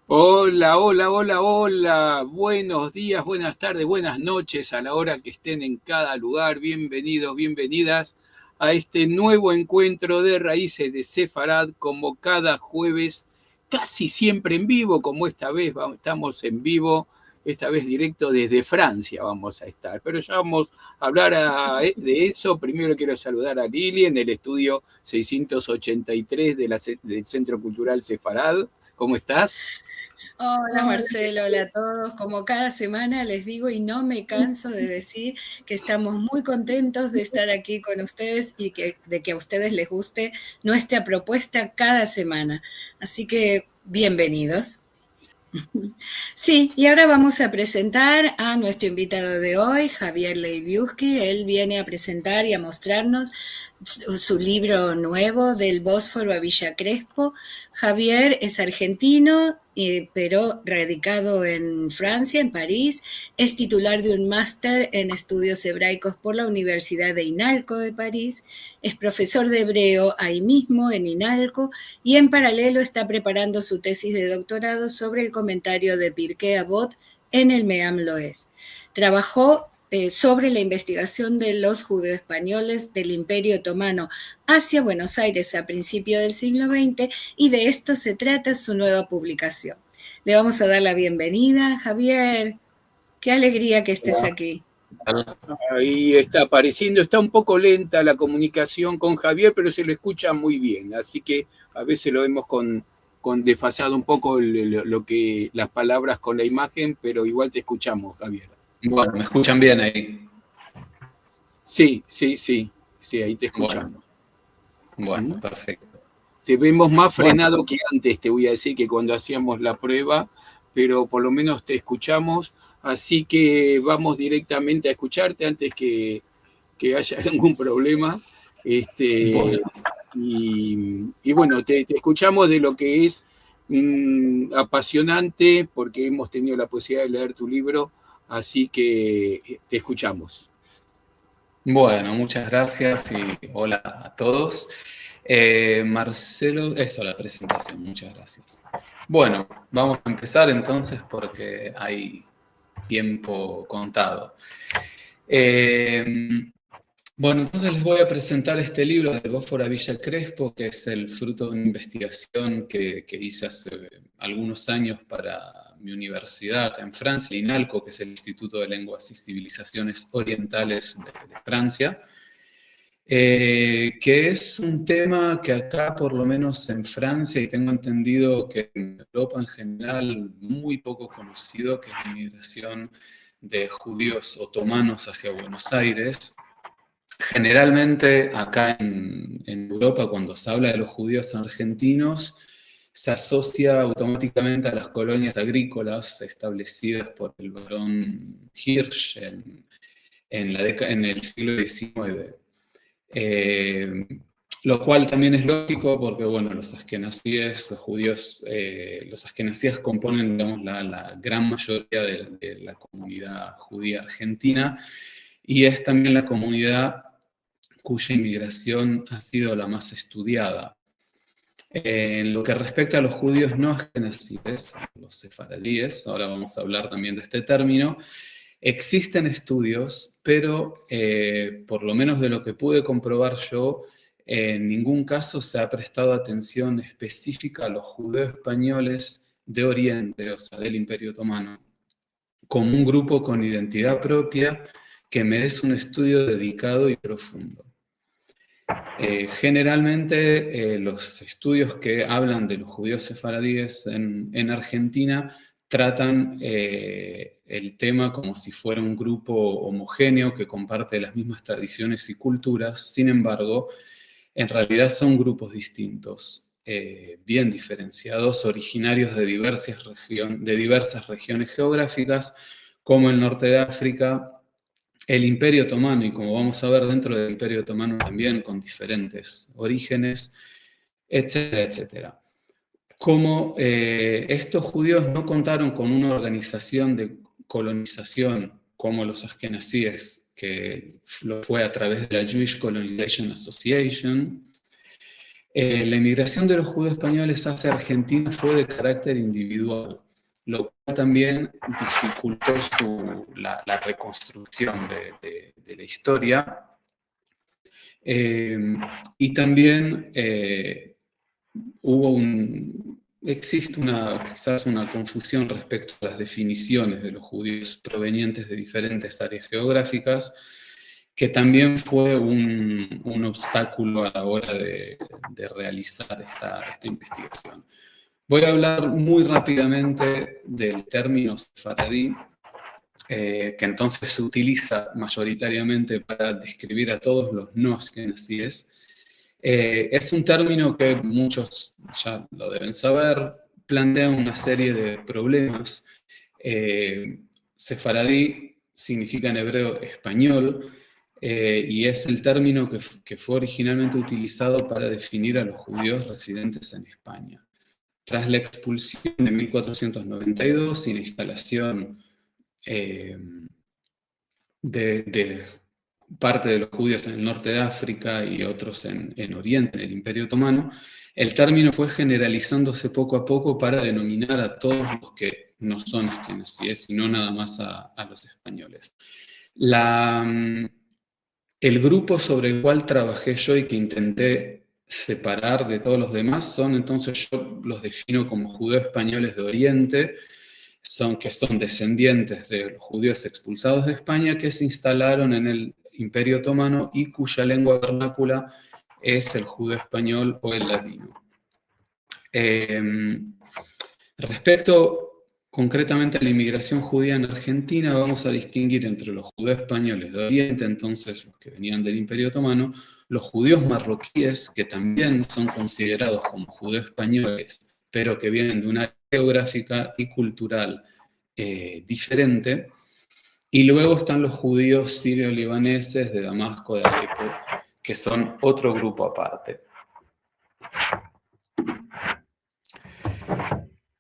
Hola, hola, hola, hola. Buenos días, buenas tardes, buenas noches a la hora que estén en cada lugar. Bienvenidos, bienvenidas a este nuevo encuentro de Raíces de Sefarad, como cada jueves, casi siempre en vivo, como esta vez estamos en vivo, esta vez directo desde Francia vamos a estar. Pero ya vamos a hablar de eso. Primero quiero saludar a Lili en el estudio 683 del Centro Cultural Sefarad. ¿Cómo estás? Hola Marcelo, hola a todos. Como cada semana les digo y no me canso de decir que estamos muy contentos de estar aquí con ustedes y de que a ustedes les guste nuestra propuesta cada semana. Así que bienvenidos. Sí, y ahora vamos a presentar a nuestro invitado de hoy, Javier Leibiuski. Él viene a presentar y a mostrarnos su libro nuevo, Del Bósforo a Villa Crespo. Javier es argentino, pero radicado en Francia, en París. Es titular de un máster en estudios hebraicos por la Universidad de Inalco de París. Es profesor de hebreo ahí mismo, en Inalco, y en paralelo está preparando su tesis de doctorado sobre el comentario de Pirkei Avot en el Meam Loes. Trabajó sobre la investigación de los judíos españoles del Imperio Otomano hacia Buenos Aires a principios del siglo XX, y de esto se trata su nueva publicación. Le vamos a dar la bienvenida, Javier. Qué alegría que estés aquí. Ahí está apareciendo, está un poco lenta la comunicación con Javier, pero se lo escucha muy bien, así que a veces lo vemos con desfasado un poco las palabras con la imagen, pero igual te escuchamos, Javier. Bueno, ¿me escuchan bien ahí? Sí, sí, sí, sí, ahí te Bueno, escuchamos. ¿Mm? bueno, perfecto. Te vemos más Bueno, frenado que antes, te voy a decir, que cuando hacíamos la prueba, pero por lo menos te escuchamos, así que vamos directamente a escucharte antes que haya algún problema. Este, bueno, y bueno, te escuchamos de lo que es apasionante, porque hemos tenido la posibilidad de leer tu libro, así que te escuchamos. bueno, muchas gracias y hola a todos. Marcelo, eso, la presentación, muchas gracias. Bueno, vamos a empezar entonces porque hay tiempo contado. Bueno, entonces les voy a presentar este libro del Bósforo a Villa Crespo, que es el fruto de una investigación que hice hace algunos años para mi universidad acá en Francia, INALCO, que es el Instituto de Lenguas y Civilizaciones Orientales de Francia, que es un tema que acá, por lo menos en Francia, y tengo entendido que en Europa en general, muy poco conocido, que es la migración de judíos otomanos hacia Buenos Aires. Generalmente acá en Europa, cuando se habla de los judíos argentinos, se asocia automáticamente a las colonias agrícolas establecidas por el barón Hirsch en el siglo XIX. Eh, lo cual también es lógico porque, bueno, los askenazíes, los judíos, los askenazíes componen, digamos, la gran mayoría de la comunidad judía argentina, y es también la comunidad cuya inmigración ha sido la más estudiada. En lo que respecta a los judíos no askenazíes, los sefaradíes, ahora vamos a hablar también de este término, existen estudios, pero por lo menos de lo que pude comprobar yo, en ningún caso se ha prestado atención específica a los judíos españoles de Oriente, o sea, del Imperio Otomano, como un grupo con identidad propia que merece un estudio dedicado y profundo. Generalmente los estudios que hablan de los judíos sefaradíes en Argentina tratan el tema como si fuera un grupo homogéneo que comparte las mismas tradiciones y culturas. Sin embargo, en realidad son grupos distintos, bien diferenciados, originarios de diversas regiones geográficas, como el norte de África, el Imperio Otomano, y como vamos a ver dentro del Imperio Otomano también con diferentes orígenes, etcétera, etcétera. Como estos judíos no contaron con una organización de colonización como los askenazíes, que lo fue a través de la Jewish Colonization Association, La inmigración de los judíos españoles hacia Argentina fue de carácter individual, lo cual también dificultó la reconstrucción de la historia. Y también existe quizás una confusión respecto a las definiciones de los judíos provenientes de diferentes áreas geográficas, que también fue un obstáculo a la hora de realizar esta investigación. Voy a hablar muy rápidamente del término sefaradí, que entonces se utiliza mayoritariamente para describir a todos los no askenazíes. Es un término que muchos ya lo deben saber, plantea una serie de problemas. Sefaradí significa en hebreo español, y es el término que fue originalmente utilizado para definir a los judíos residentes en España. Tras la expulsión de 1492 y la instalación de parte de los judíos en el norte de África y otros en Oriente, en el Imperio Otomano, el término fue generalizándose poco a poco para denominar a todos los que no son askenazíes, sino nada más a los españoles. El grupo sobre el cual trabajé yo y que intenté separar de todos los demás entonces yo los defino como judíos españoles de Oriente, que son descendientes de los judíos expulsados de España que se instalaron en el Imperio Otomano y cuya lengua vernácula es el judío español o el ladino. Respecto concretamente a la inmigración judía en Argentina, vamos a distinguir entre los judíos españoles de Oriente, entonces los que venían del Imperio Otomano, los judíos marroquíes, que también son considerados como judíos españoles, pero que vienen de una área geográfica y cultural diferente, y luego están los judíos sirio-libaneses de Damasco, de Alepo, que son otro grupo aparte.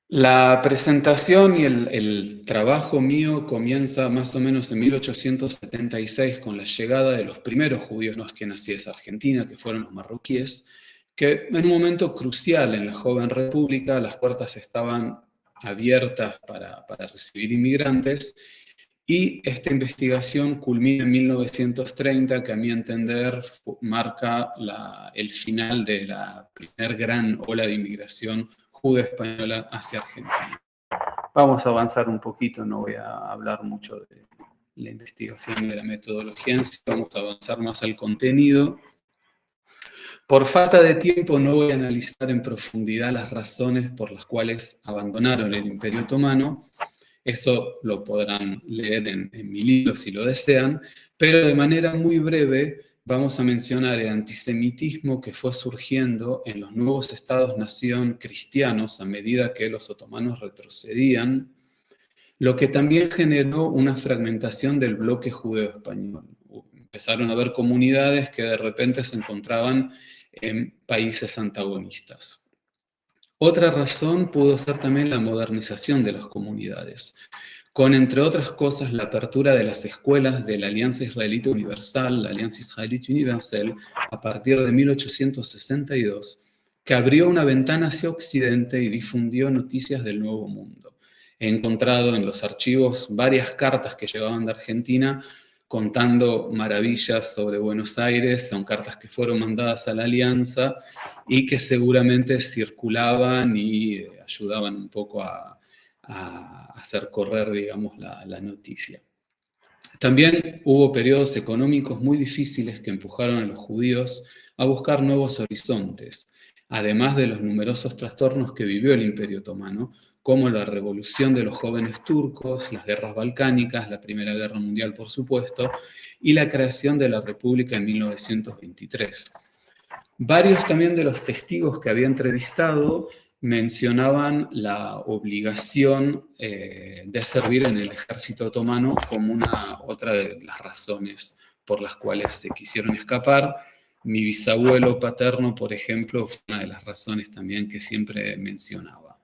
La presentación y el trabajo mío comienza más o menos en 1876 con la llegada de los primeros judíos no askenazíes a Argentina, que fueron los marroquíes, que en un momento crucial en la joven república las puertas estaban abiertas para recibir inmigrantes, y esta investigación culmina en 1930, que a mi entender marca el final de la primer gran ola de inmigración judeo-española hacia Argentina. Vamos a avanzar un poquito, no voy a hablar mucho de la investigación de la metodología en sí, vamos a avanzar más al contenido. Por falta de tiempo no voy a analizar en profundidad las razones por las cuales abandonaron el Imperio Otomano. Eso lo podrán leer en mi libro si lo desean, pero de manera muy breve vamos a mencionar el antisemitismo que fue surgiendo en los nuevos estados-nación cristianos a medida que los otomanos retrocedían, lo que también generó una fragmentación del bloque judeo-español. Empezaron a haber comunidades que de repente se encontraban en países antagonistas. Otra razón pudo ser también la modernización de las comunidades, con, entre otras cosas, la apertura de las escuelas de la Alianza Israelita Universal, la Alianza Israelita Universal, a partir de 1862, que abrió una ventana hacia Occidente y difundió noticias del Nuevo Mundo. He encontrado en los archivos varias cartas que llegaban de Argentina contando maravillas sobre Buenos Aires, son cartas que fueron mandadas a la Alianza y que seguramente circulaban y ayudaban un poco a hacer correr, digamos, la noticia. También hubo periodos económicos muy difíciles que empujaron a los judíos a buscar nuevos horizontes, además de los numerosos trastornos que vivió el Imperio Otomano, como la revolución de los jóvenes turcos, las guerras balcánicas, la Primera Guerra Mundial, por supuesto, y la creación de la República en 1923. Varios también de los testigos que había entrevistado mencionaban la obligación de servir en el ejército otomano como otra de las razones por las cuales se quisieron escapar. Mi bisabuelo paterno, por ejemplo, fue una de las razones también que siempre mencionaba.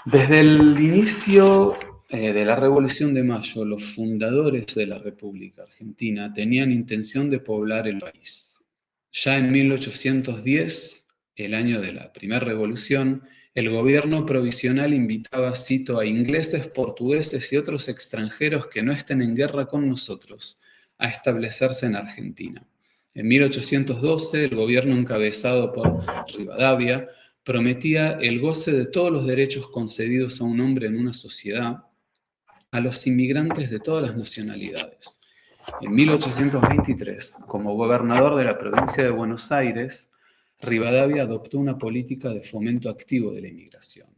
Desde el inicio de la Revolución de Mayo, los fundadores de la República Argentina tenían intención de poblar el país. Ya en 1810, el año de la primera revolución, el gobierno provisional invitaba, cito, a ingleses, portugueses y otros extranjeros que no estén en guerra con nosotros a establecerse en Argentina. En 1812, el gobierno encabezado por Rivadavia prometía el goce de todos los derechos concedidos a un hombre en una sociedad a los inmigrantes de todas las nacionalidades. En 1823, como gobernador de la provincia de Buenos Aires, Rivadavia adoptó una política de fomento activo de la inmigración.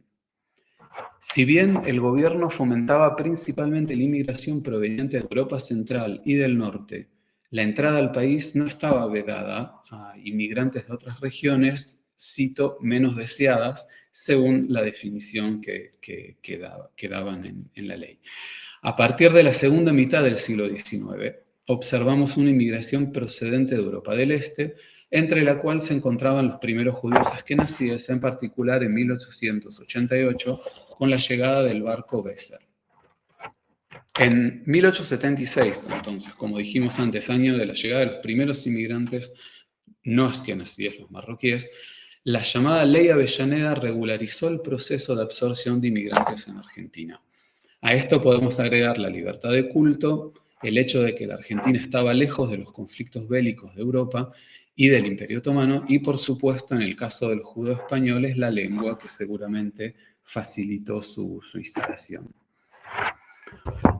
Si bien el gobierno fomentaba principalmente la inmigración proveniente de Europa Central y del Norte, la entrada al país no estaba vedada a inmigrantes de otras regiones, cito, menos deseadas, según la definición que daban en la ley. A partir de la segunda mitad del siglo XIX, observamos una inmigración procedente de Europa del Este, entre la cual se encontraban los primeros judíos askenazíes, en particular en 1888, con la llegada del barco Besser. En 1876, entonces, como dijimos antes, año de la llegada de los primeros inmigrantes no askenazíes, los marroquíes, la llamada Ley Avellaneda regularizó el proceso de absorción de inmigrantes en Argentina. A esto podemos agregar la libertad de culto, el hecho de que la Argentina estaba lejos de los conflictos bélicos de Europa y del Imperio Otomano, y por supuesto, en el caso de los judíos españoles, la lengua, que seguramente facilitó su instalación.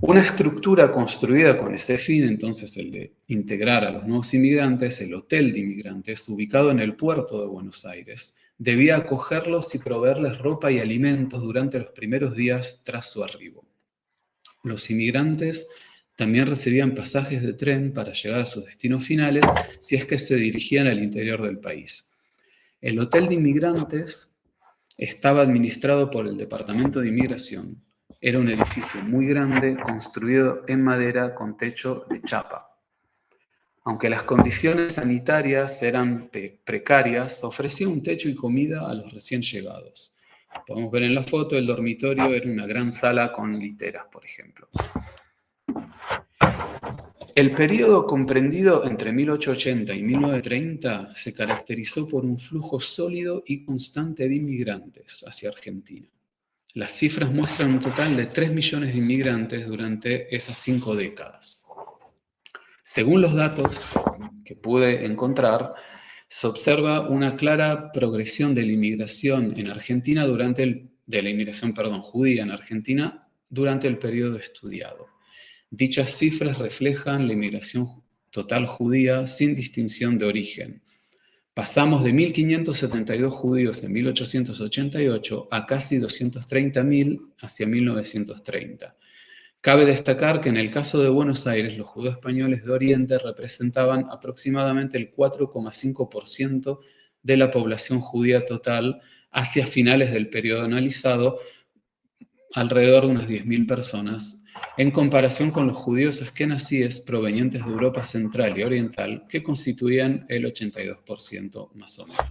Una estructura construida con ese fin, entonces, el de integrar a los nuevos inmigrantes, el Hotel de Inmigrantes, ubicado en el puerto de Buenos Aires, debía acogerlos y proveerles ropa y alimentos durante los primeros días tras su arribo. Los inmigrantes también recibían pasajes de tren para llegar a sus destinos finales si es que se dirigían al interior del país. El Hotel de Inmigrantes estaba administrado por el Departamento de Inmigración. Era un edificio muy grande, construido en madera con techo de chapa. Aunque las condiciones sanitarias eran precarias, ofrecía un techo y comida a los recién llegados. Podemos ver en la foto, el dormitorio era una gran sala con literas, por ejemplo. El periodo comprendido entre 1880 y 1930 se caracterizó por un flujo sólido y constante de inmigrantes hacia Argentina. Las cifras muestran un total de 3 millones de inmigrantes durante esas 5 décadas. Según los datos que pude encontrar, se observa una clara progresión de la inmigración en Argentina judía en Argentina durante el periodo estudiado. Dichas cifras reflejan la inmigración total judía sin distinción de origen. Pasamos de 1.572 judíos en 1888 a casi 230.000 hacia 1930. Cabe destacar que en el caso de Buenos Aires, los judíos españoles de Oriente representaban aproximadamente el 4,5% de la población judía total hacia finales del periodo analizado, alrededor de unas 10.000 personas, en comparación con los judíos askenazíes provenientes de Europa Central y Oriental, que constituían el 82% más o menos.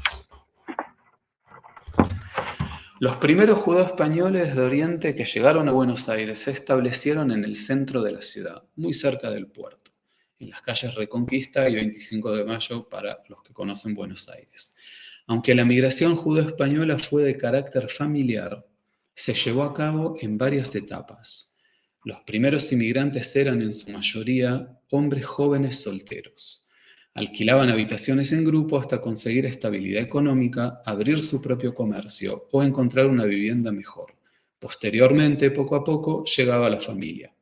Los primeros judíos españoles de Oriente que llegaron a Buenos Aires se establecieron en el centro de la ciudad, muy cerca del puerto, en las calles Reconquista y 25 de Mayo para los que conocen Buenos Aires. Aunque la migración judeo-española fue de carácter familiar, se llevó a cabo en varias etapas. Los primeros inmigrantes eran en su mayoría hombres jóvenes solteros. Alquilaban habitaciones en grupo hasta conseguir estabilidad económica, abrir su propio comercio o encontrar una vivienda mejor. Posteriormente, poco a poco, llegaba la familia.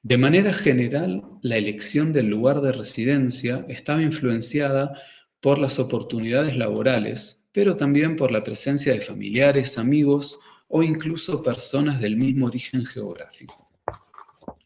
De manera general, la elección del lugar de residencia estaba influenciada por las oportunidades laborales, pero también por la presencia de familiares, amigos o incluso personas del mismo origen geográfico.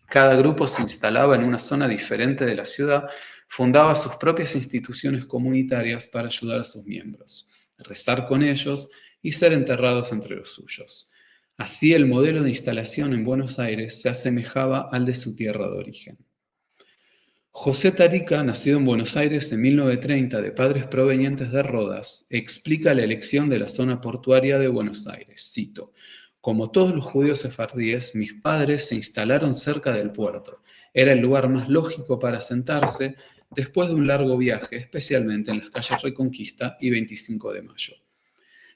Cada grupo se instalaba en una zona diferente de la ciudad, fundaba sus propias instituciones comunitarias para ayudar a sus miembros, rezar con ellos y ser enterrados entre los suyos. Así, el modelo de instalación en Buenos Aires se asemejaba al de su tierra de origen. José Tarica, nacido en Buenos Aires en 1930 de padres provenientes de Rodas, explica la elección de la zona portuaria de Buenos Aires. Cito: como todos los judíos sefardíes, mis padres se instalaron cerca del puerto. Era el lugar más lógico para asentarse, después de un largo viaje, especialmente en las calles Reconquista y 25 de Mayo.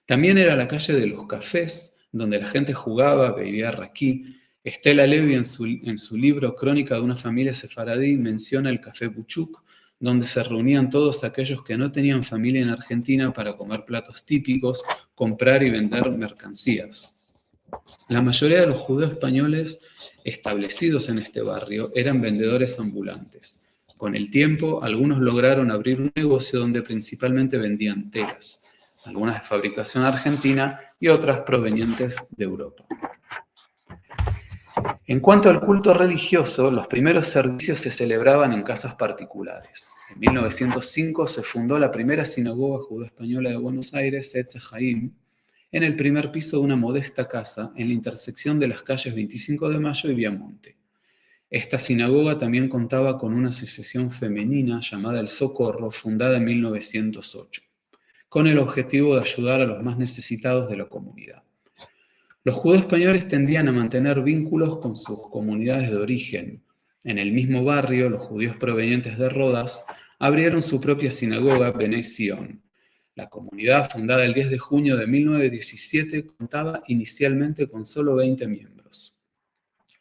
También era la calle de los cafés, donde la gente jugaba, bebía raquí. Estela Levy en su libro Crónica de una familia sefaradí menciona el café Buchuk, donde se reunían todos aquellos que no tenían familia en Argentina para comer platos típicos, comprar y vender mercancías. La mayoría de los judíos españoles establecidos en este barrio eran vendedores ambulantes. Con el tiempo, algunos lograron abrir un negocio donde principalmente vendían telas, algunas de fabricación argentina y otras provenientes de Europa. En cuanto al culto religioso, los primeros servicios se celebraban en casas particulares. En 1905 se fundó la primera sinagoga judeo-española de Buenos Aires, Etz Haim, en el primer piso de una modesta casa en la intersección de las calles 25 de Mayo y Viamonte. Esta sinagoga también contaba con una asociación femenina llamada El Socorro, fundada en 1908, con el objetivo de ayudar a los más necesitados de la comunidad. Los judíos españoles tendían a mantener vínculos con sus comunidades de origen. En el mismo barrio, los judíos provenientes de Rodas abrieron su propia sinagoga, Bnei Zion. La comunidad, fundada el 10 de junio de 1917, contaba inicialmente con solo 20 miembros.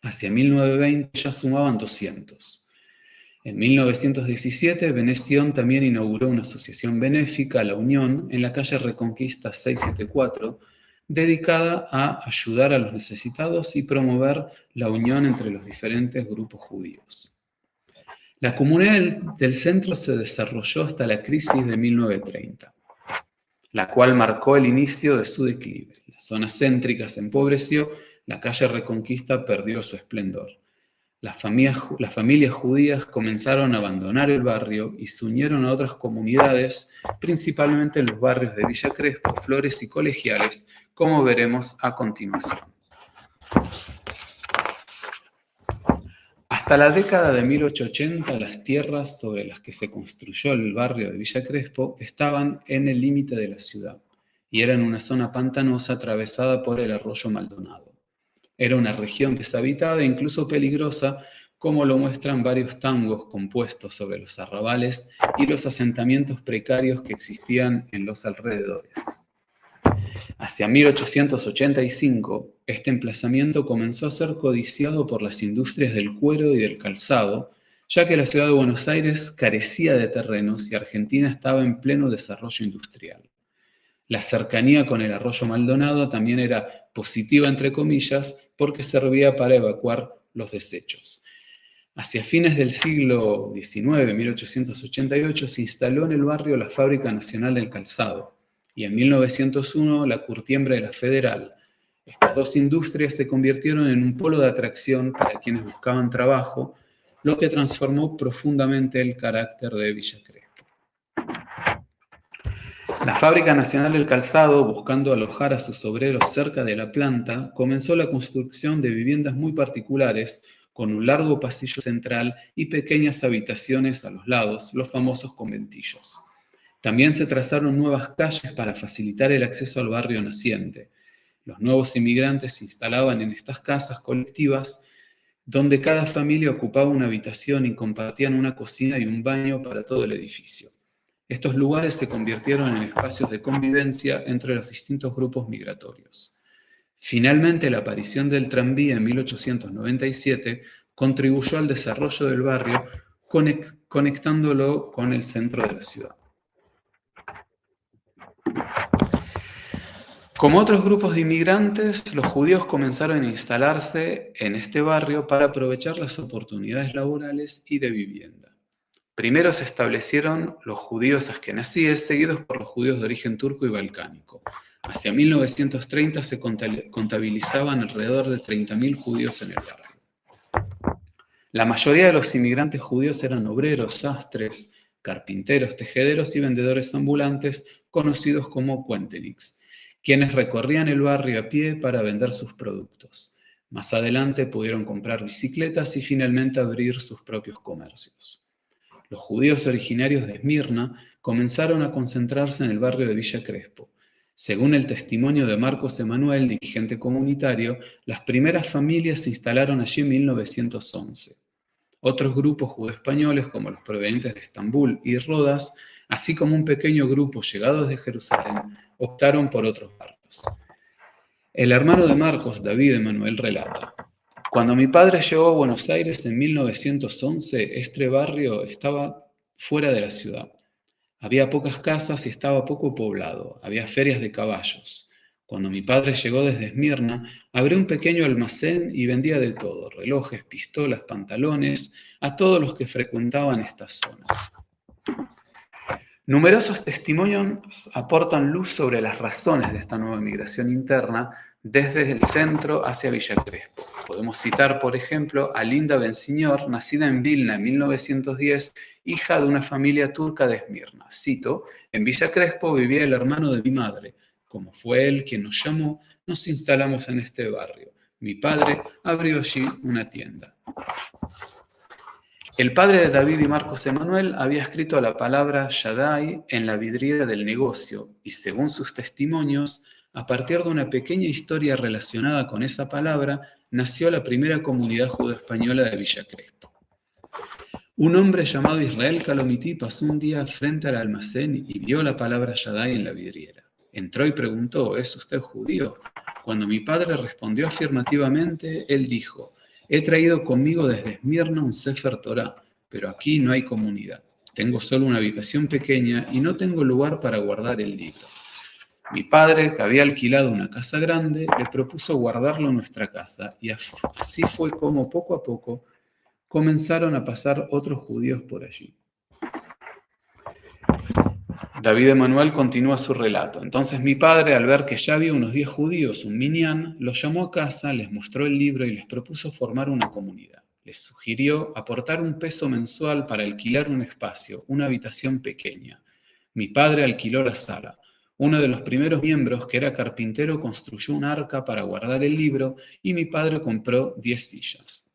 Hacia 1920 ya sumaban 200. En 1917, Bnei Zion también inauguró una asociación benéfica, La Unión, en la calle Reconquista 674, dedicada a ayudar a los necesitados y promover la unión entre los diferentes grupos judíos. La comunidad del centro se desarrolló hasta la crisis de 1930, la cual marcó el inicio de su declive. La zona céntrica se empobreció, la calle Reconquista perdió su esplendor. Las familias judías comenzaron a abandonar el barrio y se unieron a otras comunidades, principalmente en los barrios de Villa Crespo, Flores y Colegiales, como veremos a continuación. Hasta la década de 1880, las tierras sobre las que se construyó el barrio de Villa Crespo estaban en el límite de la ciudad y eran una zona pantanosa atravesada por el arroyo Maldonado. Era una región deshabitada e incluso peligrosa, como lo muestran varios tangos compuestos sobre los arrabales y los asentamientos precarios que existían en los alrededores. Hacia 1885, este emplazamiento comenzó a ser codiciado por las industrias del cuero y del calzado, ya que la ciudad de Buenos Aires carecía de terrenos y Argentina estaba en pleno desarrollo industrial. La cercanía con el arroyo Maldonado también era positiva, entre comillas, porque servía para evacuar los desechos. Hacia fines del siglo XIX, 1888, se instaló en el barrio la Fábrica Nacional del Calzado y en 1901 la Curtiembre de la Federal. Estas dos industrias se convirtieron en un polo de atracción para quienes buscaban trabajo, lo que transformó profundamente el carácter de Villa Crespo. La Fábrica Nacional del Calzado, buscando alojar a sus obreros cerca de la planta, comenzó la construcción de viviendas muy particulares, con un largo pasillo central y pequeñas habitaciones a los lados, los famosos conventillos. También se trazaron nuevas calles para facilitar el acceso al barrio naciente. Los nuevos inmigrantes se instalaban en estas casas colectivas, donde cada familia ocupaba una habitación y compartían una cocina y un baño para todo el edificio. Estos lugares se convirtieron en espacios de convivencia entre los distintos grupos migratorios. Finalmente, la aparición del tranvía en 1897 contribuyó al desarrollo del barrio, conectándolo con el centro de la ciudad. Como otros grupos de inmigrantes, los judíos comenzaron a instalarse en este barrio para aprovechar las oportunidades laborales y de vivienda. Primero se establecieron los judíos askenazíes, seguidos por los judíos de origen turco y balcánico. Hacia 1930 se contabilizaban alrededor de 30.000 judíos en el barrio. La mayoría de los inmigrantes judíos eran obreros, sastres, carpinteros, tejederos y vendedores ambulantes, conocidos como cuenteniks, quienes recorrían el barrio a pie para vender sus productos. Más adelante pudieron comprar bicicletas y finalmente abrir sus propios comercios. Los judíos originarios de Esmirna comenzaron a concentrarse en el barrio de Villa Crespo. Según el testimonio de Marcos Emanuel, dirigente comunitario, las primeras familias se instalaron allí en 1911. Otros grupos judeoespañoles, como los provenientes de Estambul y Rodas, así como un pequeño grupo llegado desde Jerusalén, optaron por otros barrios. El hermano de Marcos, David Emanuel, relata: cuando mi padre llegó a Buenos Aires en 1911, este barrio estaba fuera de la ciudad. Había pocas casas y estaba poco poblado. Había ferias de caballos. Cuando mi padre llegó desde Esmirna, abrió un pequeño almacén y vendía de todo: relojes, pistolas, pantalones, a todos los que frecuentaban estas zonas. Numerosos testimonios aportan luz sobre las razones de esta nueva migración interna desde el centro hacia Villa Crespo. Podemos citar, por ejemplo, a Linda Bensignor, nacida en Vilna en 1910, hija de una familia turca de Esmirna. Cito: en Villa Crespo vivía el hermano de mi madre. Como fue él quien nos llamó, nos instalamos en este barrio. Mi padre abrió allí una tienda. El padre de David y Marcos Emanuel había escrito la palabra Shaddai en la vidriera del negocio y, según sus testimonios, a partir de una pequeña historia relacionada con esa palabra, nació la primera comunidad judeoespañola de Villa Crespo. Un hombre llamado Israel Calomiti pasó un día frente al almacén y vio la palabra Shaddai en la vidriera. Entró y preguntó: ¿es usted judío? Cuando mi padre respondió afirmativamente, él dijo: he traído conmigo desde Esmirna un Sefer Torah, pero aquí no hay comunidad. Tengo solo una habitación pequeña y no tengo lugar para guardar el libro. Mi padre, que había alquilado una casa grande, le propuso guardarlo en nuestra casa, y así fue como poco a poco comenzaron a pasar otros judíos por allí. David Emanuel continúa su relato. Entonces mi padre, al ver que ya había unos 10 judíos, un minyan, los llamó a casa, les mostró el libro y les propuso formar una comunidad. Les sugirió aportar un peso mensual para alquilar un espacio, una habitación pequeña. Mi padre alquiló la sala. Uno de los primeros miembros, que era carpintero, construyó un arca para guardar el libro y mi padre compró 10 sillas.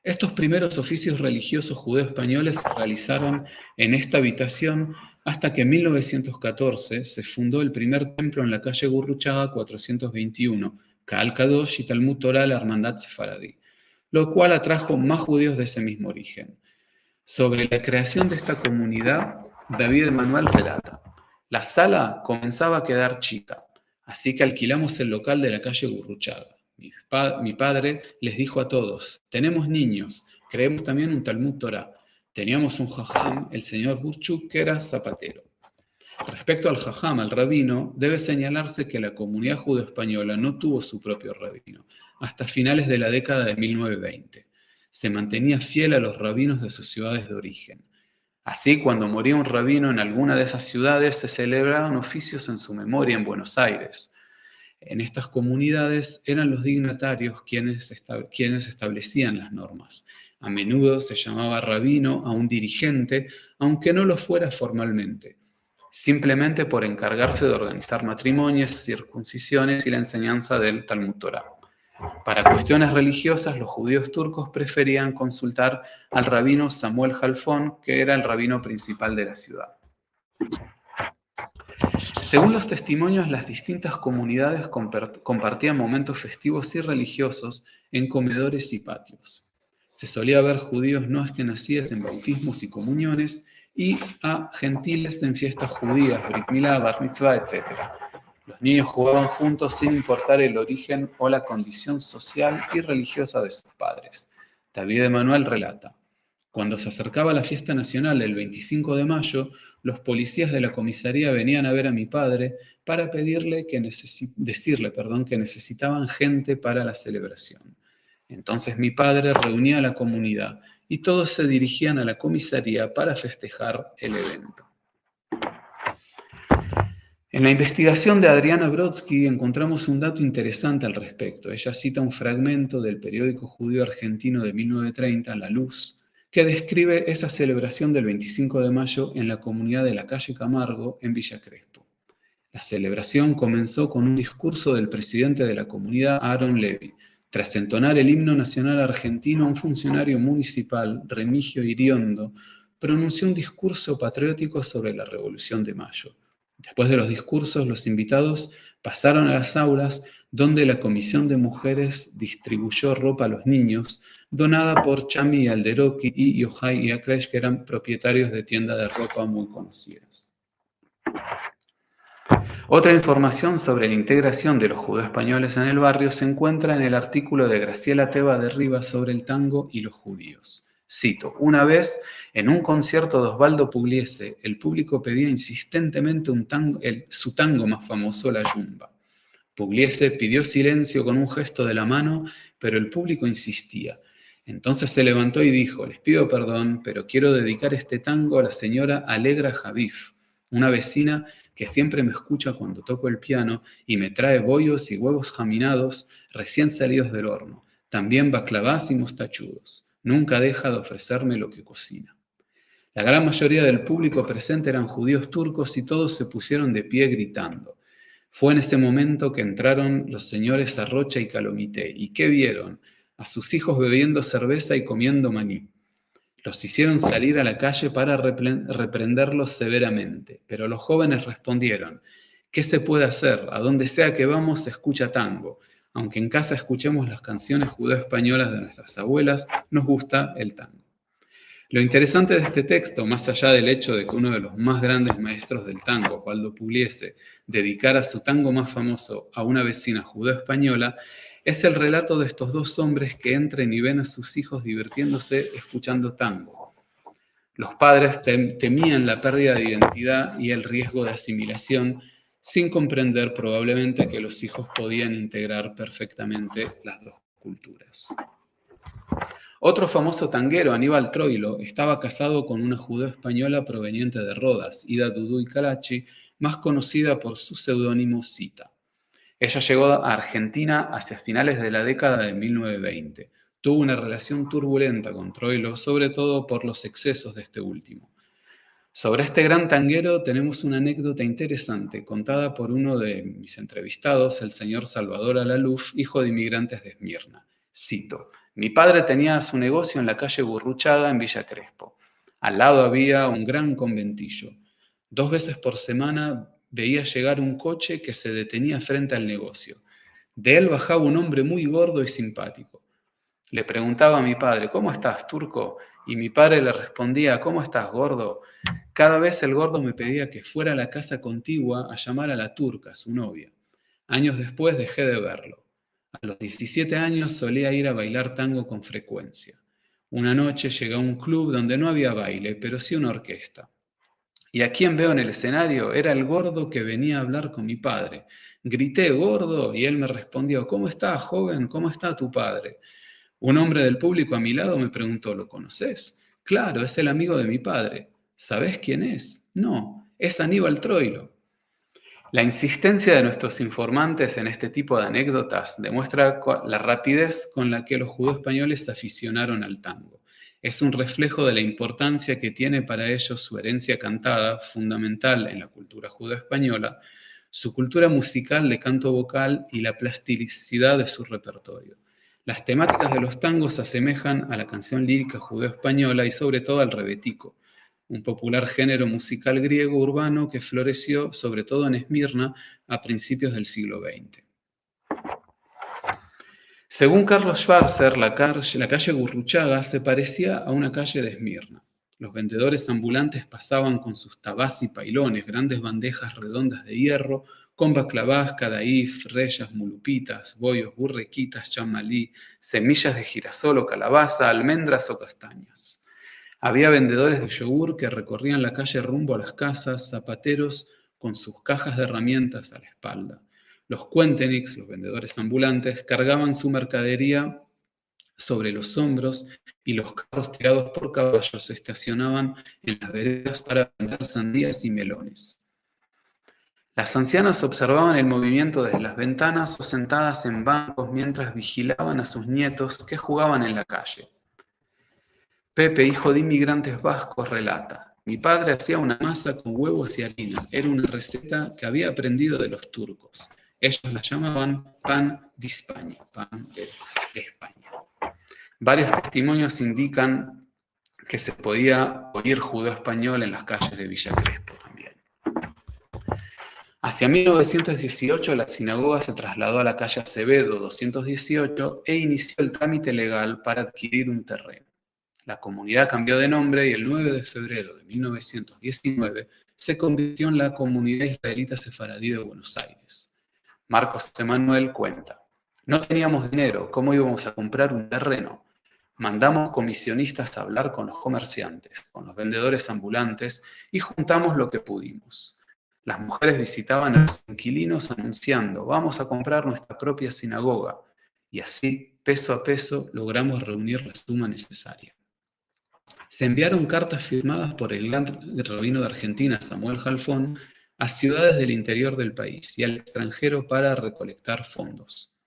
Estos primeros oficios religiosos judeoespañoles se realizaron en esta habitación hasta que en 1914 se fundó el primer templo en la calle Gurruchaga 421, Ka'al Kadosh y Talmud Torah, la Hermandad Sefaradí, lo cual atrajo más judíos de ese mismo origen. Sobre la creación de esta comunidad, David Emanuel relata: la sala comenzaba a quedar chica, así que alquilamos el local de la calle Gurruchaga. Mi padre les dijo a todos: tenemos niños, creemos también un Talmud Torah. Teníamos un jajam, el señor Burchuk, que era zapatero. Respecto al jajam, al rabino, debe señalarse que la comunidad judeoespañola no tuvo su propio rabino hasta finales de la década de 1920. Se mantenía fiel a los rabinos de sus ciudades de origen. Así, cuando moría un rabino en alguna de esas ciudades, se celebraban oficios en su memoria en Buenos Aires. En estas comunidades eran los dignatarios quienes establecían las normas. A menudo se llamaba rabino a un dirigente, aunque no lo fuera formalmente, simplemente por encargarse de organizar matrimonios, circuncisiones y la enseñanza del Talmud Torah. Para cuestiones religiosas, los judíos turcos preferían consultar al rabino Samuel Halfon, que era el rabino principal de la ciudad. Según los testimonios, las distintas comunidades compartían momentos festivos y religiosos en comedores y patios. Se solía ver judíos no askenazíes en bautismos y comuniones y a gentiles en fiestas judías, Brit Milá, Bar Mitzvah, etc. Los niños jugaban juntos sin importar el origen o la condición social y religiosa de sus padres. David Emanuel relata: cuando se acercaba la fiesta nacional del 25 de mayo, los policías de la comisaría venían a ver a mi padre para decirle que necesitaban gente para la celebración. Entonces mi padre reunía a la comunidad y todos se dirigían a la comisaría para festejar el evento. En la investigación de Adriana Brodsky encontramos un dato interesante al respecto. Ella cita un fragmento del periódico judío argentino de 1930, La Luz, que describe esa celebración del 25 de mayo en la comunidad de la calle Camargo, en Villa Crespo. La celebración comenzó con un discurso del presidente de la comunidad, Aaron Levy. Tras entonar el himno nacional argentino, un funcionario municipal, Remigio Iriondo, pronunció un discurso patriótico sobre la Revolución de Mayo. Después de los discursos, los invitados pasaron a las aulas donde la Comisión de Mujeres distribuyó ropa a los niños, donada por Chami Alderoki y Yohai y Akresh, que eran propietarios de tiendas de ropa muy conocidas. Otra información sobre la integración de los judíos españoles en el barrio se encuentra en el artículo de Graciela Teba de Rivas sobre el tango y los judíos. Cito: una vez, en un concierto de Osvaldo Pugliese, el público pedía insistentemente su tango más famoso, la yumba. Pugliese pidió silencio con un gesto de la mano, pero el público insistía. Entonces se levantó y dijo: les pido perdón, pero quiero dedicar este tango a la señora Alegra Javif, una vecina que siempre me escucha cuando toco el piano y me trae bollos y huevos jaminados recién salidos del horno, también baklavás y mostachudos. Nunca deja de ofrecerme lo que cocina. La gran mayoría del público presente eran judíos turcos y todos se pusieron de pie gritando. Fue en ese momento que entraron los señores Arrocha y Calomité. ¿Y qué vieron? A sus hijos bebiendo cerveza y comiendo maní. Los hicieron salir a la calle para reprenderlos severamente, pero los jóvenes respondieron: ¿qué se puede hacer? A donde sea que vamos se escucha tango. Aunque en casa escuchemos las canciones judeo-españolas de nuestras abuelas, nos gusta el tango. Lo interesante de este texto, más allá del hecho de que uno de los más grandes maestros del tango, Osvaldo Pugliese, dedicara su tango más famoso a una vecina judeo-española, es el relato de estos dos hombres que entran y ven a sus hijos divirtiéndose escuchando tango. Los padres temían la pérdida de identidad y el riesgo de asimilación, sin comprender probablemente que los hijos podían integrar perfectamente las dos culturas. Otro famoso tanguero, Aníbal Troilo, estaba casado con una judía española proveniente de Rodas, Ida Duduy Kalachi, más conocida por su seudónimo Cita. Ella llegó a Argentina hacia finales de la década de 1920. Tuvo una relación turbulenta con Troilo, sobre todo por los excesos de este último. Sobre este gran tanguero tenemos una anécdota interesante contada por uno de mis entrevistados, el señor Salvador Alaluf, hijo de inmigrantes de Esmirna. Cito: mi padre tenía su negocio en la calle Gurruchaga en Villa Crespo. Al lado había un gran conventillo. 2 veces por semana veía llegar un coche que se detenía frente al negocio. De él bajaba un hombre muy gordo y simpático. Le preguntaba a mi padre: ¿cómo estás, turco? Y mi padre le respondía: ¿cómo estás, gordo? Cada vez el gordo me pedía que fuera a la casa contigua a llamar a la turca, su novia. Años después dejé de verlo. A los 17 años solía ir a bailar tango con frecuencia. Una noche llegué a un club donde no había baile, pero sí una orquesta. ¿Y a quién veo en el escenario? Era el gordo que venía a hablar con mi padre. Grité: gordo, y él me respondió: ¿cómo estás, joven? ¿Cómo está tu padre? Un hombre del público a mi lado me preguntó: ¿lo conoces? Claro, es el amigo de mi padre. ¿Sabés quién es? No, es Aníbal Troilo. La insistencia de nuestros informantes en este tipo de anécdotas demuestra la rapidez con la que los judíos españoles se aficionaron al tango. Es un reflejo de la importancia que tiene para ellos su herencia cantada, fundamental en la cultura judeo-española, su cultura musical de canto vocal y la plasticidad de su repertorio. Las temáticas de los tangos se asemejan a la canción lírica judeo-española y sobre todo al rebetico, un popular género musical griego urbano que floreció sobre todo en Esmirna a principios del siglo XX. Según Carlos Schwarzer, la calle Gurruchaga se parecía a una calle de Esmirna. Los vendedores ambulantes pasaban con sus tabás y pailones, grandes bandejas redondas de hierro, con baklavás, cadaif, reyas, mulupitas, bollos, burrequitas, chamalí, semillas de girasol o calabaza, almendras o castañas. Había vendedores de yogur que recorrían la calle rumbo a las casas, zapateros con sus cajas de herramientas a la espalda. Los cuenteniks, los vendedores ambulantes, cargaban su mercadería sobre los hombros y los carros tirados por caballos se estacionaban en las veredas para vender sandías y melones. Las ancianas observaban el movimiento desde las ventanas o sentadas en bancos mientras vigilaban a sus nietos que jugaban en la calle. Pepe, hijo de inmigrantes vascos, relata: mi padre hacía una masa con huevos y harina. Era una receta que había aprendido de los turcos. Ellos la llamaban pan de España, pan de España. Varios testimonios indican que se podía oír judeo español en las calles de Villa Crespo también. Hacia 1918 la sinagoga se trasladó a la calle Acevedo 218 e inició el trámite legal para adquirir un terreno. La comunidad cambió de nombre y el 9 de febrero de 1919 se convirtió en la Comunidad Israelita Sefaradí de Buenos Aires. Marcos Emanuel cuenta: no teníamos dinero, ¿cómo íbamos a comprar un terreno? Mandamos comisionistas a hablar con los comerciantes, con los vendedores ambulantes y juntamos lo que pudimos. Las mujeres visitaban a los inquilinos anunciando: vamos a comprar nuestra propia sinagoga. Y así, peso a peso, logramos reunir la suma necesaria. Se enviaron cartas firmadas por el gran rabino de Argentina, Samuel Jalfón, a ciudades del interior del país y al extranjero para recolectar fondos.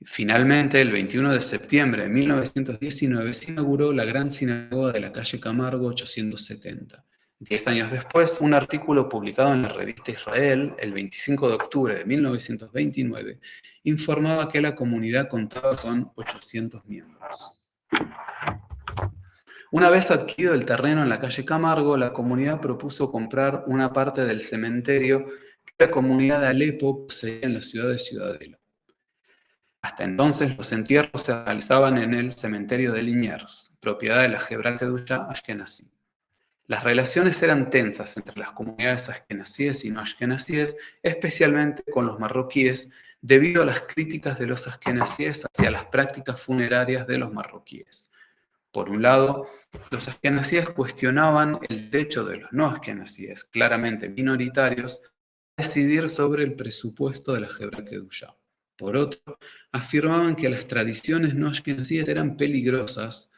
Finalmente, el 21 de septiembre de 1919 se inauguró la gran sinagoga de la calle Camargo 870. 10 años después, un artículo publicado en la revista Israel, el 25 de octubre de 1929, informaba que la comunidad contaba con 800 miembros. Una vez adquirido el terreno en la calle Camargo, la comunidad propuso comprar una parte del cementerio que la comunidad de Alepo poseía en la ciudad de Ciudadela. Hasta entonces, los entierros se realizaban en el cementerio de Liniers, propiedad de la Hebra Kedusha Ashkenazí. Las relaciones eran tensas entre las comunidades ashkenazíes y no ashkenazíes, especialmente con los marroquíes, debido a las críticas de los ashkenazíes hacia las prácticas funerarias de los marroquíes. Por un lado, los ashkenazíes cuestionaban el derecho de los no ashkenazíes, claramente minoritarios, a decidir sobre el presupuesto de la Hebra Kedusha. Por otro, afirmaban que las tradiciones no ashkenazíes eran peligrosas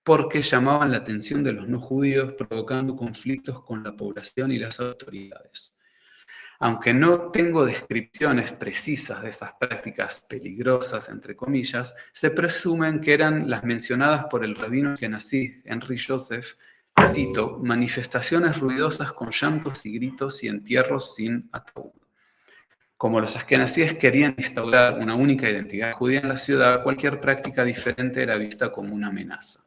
porque llamaban la atención de los no judíos, provocando conflictos con la población y las autoridades. Aunque no tengo descripciones precisas de esas prácticas peligrosas, entre comillas, se presumen que eran las mencionadas por el rabino ashkenazí Henry Joseph, cito, manifestaciones ruidosas con llantos y gritos y entierros sin ataúd. Como los ashkenazíes querían instaurar una única identidad judía en la ciudad, cualquier práctica diferente era vista como una amenaza.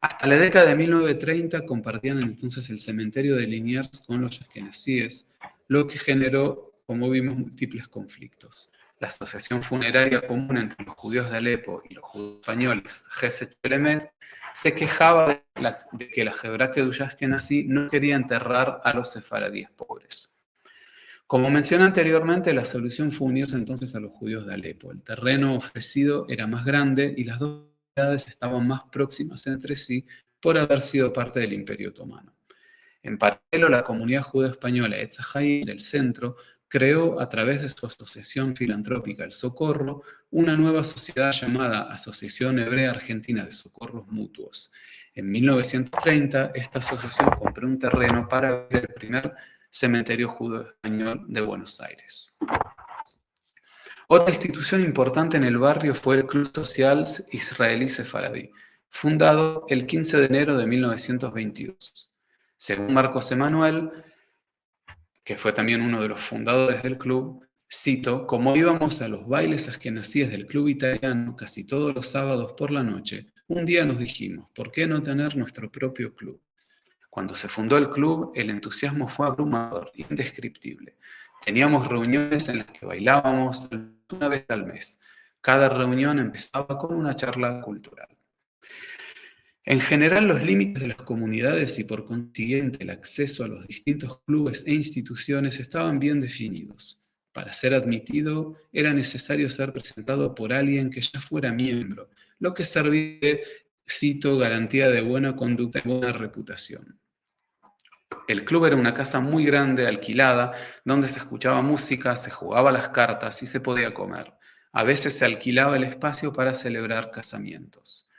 Hasta la década de 1930 compartían entonces el cementerio de Liniers con los ashkenazíes, lo que generó, como vimos, múltiples conflictos. La asociación funeraria común entre los judíos de Alepo y los judíos españoles, Gesed Shelemet, se quejaba de que la Hebra Kedusha Ashkenazí no quería enterrar a los sefaradíes pobres. Como mencioné anteriormente, la solución fue unirse entonces a los judíos de Alepo. El terreno ofrecido era más grande y las dos ciudades estaban más próximas entre sí por haber sido parte del Imperio Otomano. En paralelo, la comunidad judía española Etz Haim del centro creó, a través de su asociación filantrópica El Socorro, una nueva sociedad llamada Asociación Hebrea Argentina de Socorros Mutuos. En 1930, esta asociación compró un terreno para abrir el primer cementerio judío español de Buenos Aires. Otra institución importante en el barrio fue el Club Social Israelí Sefaradí, fundado el 15 de enero de 1922. Según Marcos Emanuel, que fue también uno de los fundadores del club, cito, como íbamos a los bailes ashkenazíes del club italiano casi todos los sábados por la noche, un día nos dijimos, ¿por qué no tener nuestro propio club? Cuando se fundó el club, el entusiasmo fue abrumador, indescriptible. Teníamos reuniones en las que bailábamos una vez al mes. Cada reunión empezaba con una charla cultural. En general, los límites de las comunidades y por consiguiente el acceso a los distintos clubes e instituciones estaban bien definidos. Para ser admitido, era necesario ser presentado por alguien que ya fuera miembro, lo que servía de, cito, garantía de buena conducta y buena reputación. El club era una casa muy grande, alquilada, donde se escuchaba música, se jugaba las cartas y se podía comer. A veces se alquilaba el espacio para celebrar casamientos.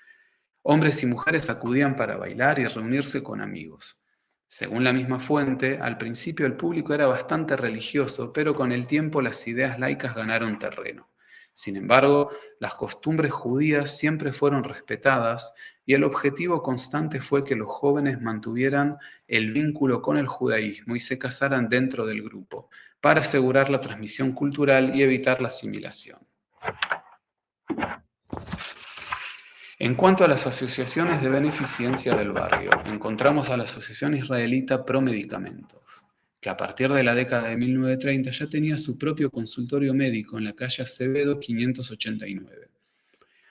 Hombres y mujeres acudían para bailar y reunirse con amigos. Según la misma fuente, al principio el público era bastante religioso, pero con el tiempo las ideas laicas ganaron terreno. Sin embargo, las costumbres judías siempre fueron respetadas y el objetivo constante fue que los jóvenes mantuvieran el vínculo con el judaísmo y se casaran dentro del grupo, para asegurar la transmisión cultural y evitar la asimilación. En cuanto a las asociaciones de beneficencia del barrio, encontramos a la Asociación Israelita Pro Medicamentos, que a partir de la década de 1930 ya tenía su propio consultorio médico en la calle Acevedo 589.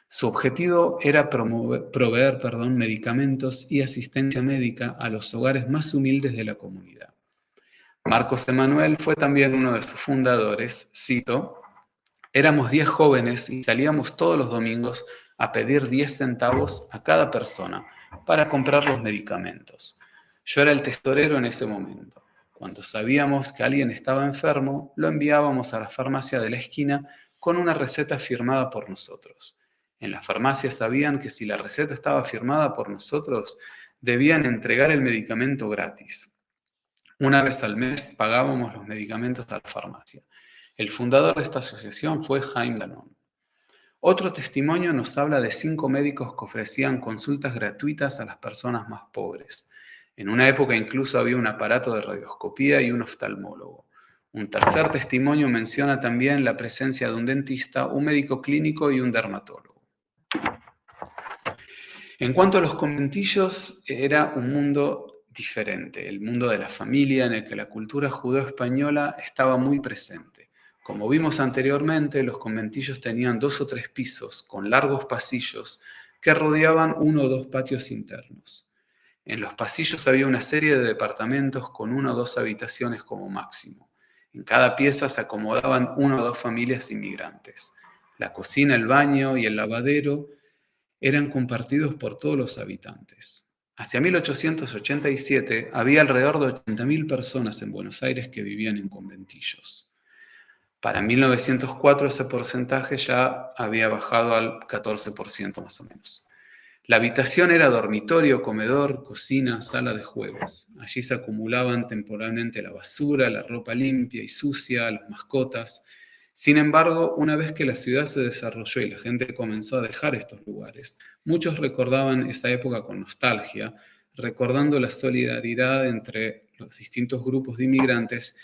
Su objetivo era proveer medicamentos y asistencia médica a los hogares más humildes de la comunidad. Marcos Emanuel fue también uno de sus fundadores. Cito: éramos 10 jóvenes y salíamos todos los domingos a pedir 10 centavos a cada persona para comprar los medicamentos. Yo era el tesorero en ese momento. Cuando sabíamos que alguien estaba enfermo, lo enviábamos a la farmacia de la esquina con una receta firmada por nosotros. En la farmacia sabían que si la receta estaba firmada por nosotros, debían entregar el medicamento gratis. Una vez al mes pagábamos los medicamentos a la farmacia. El fundador de esta asociación fue Jaime Danone. Otro testimonio nos habla de 5 médicos que ofrecían consultas gratuitas a las personas más pobres. En una época incluso había un aparato de radioscopía y un oftalmólogo. Un tercer testimonio menciona también la presencia de un dentista, un médico clínico y un dermatólogo. En cuanto a los conventillos, era un mundo diferente, el mundo de la familia en el que la cultura judeo-española estaba muy presente. Como vimos anteriormente, los conventillos tenían 2 o 3 pisos con largos pasillos que rodeaban 1 o 2 patios internos. En los pasillos había una serie de departamentos con 1 o 2 habitaciones como máximo. En cada pieza se acomodaban 1 o 2 familias inmigrantes. La cocina, el baño y el lavadero eran compartidos por todos los habitantes. Hacia 1887 había alrededor de 80.000 personas en Buenos Aires que vivían en conventillos. Para 1904 ese porcentaje ya había bajado al 14% más o menos. La habitación era dormitorio, comedor, cocina, sala de juegos. Allí se acumulaban temporalmente la basura, la ropa limpia y sucia, las mascotas. Sin embargo, una vez que la ciudad se desarrolló y la gente comenzó a dejar estos lugares, muchos recordaban esa época con nostalgia, recordando la solidaridad entre los distintos grupos de inmigrantes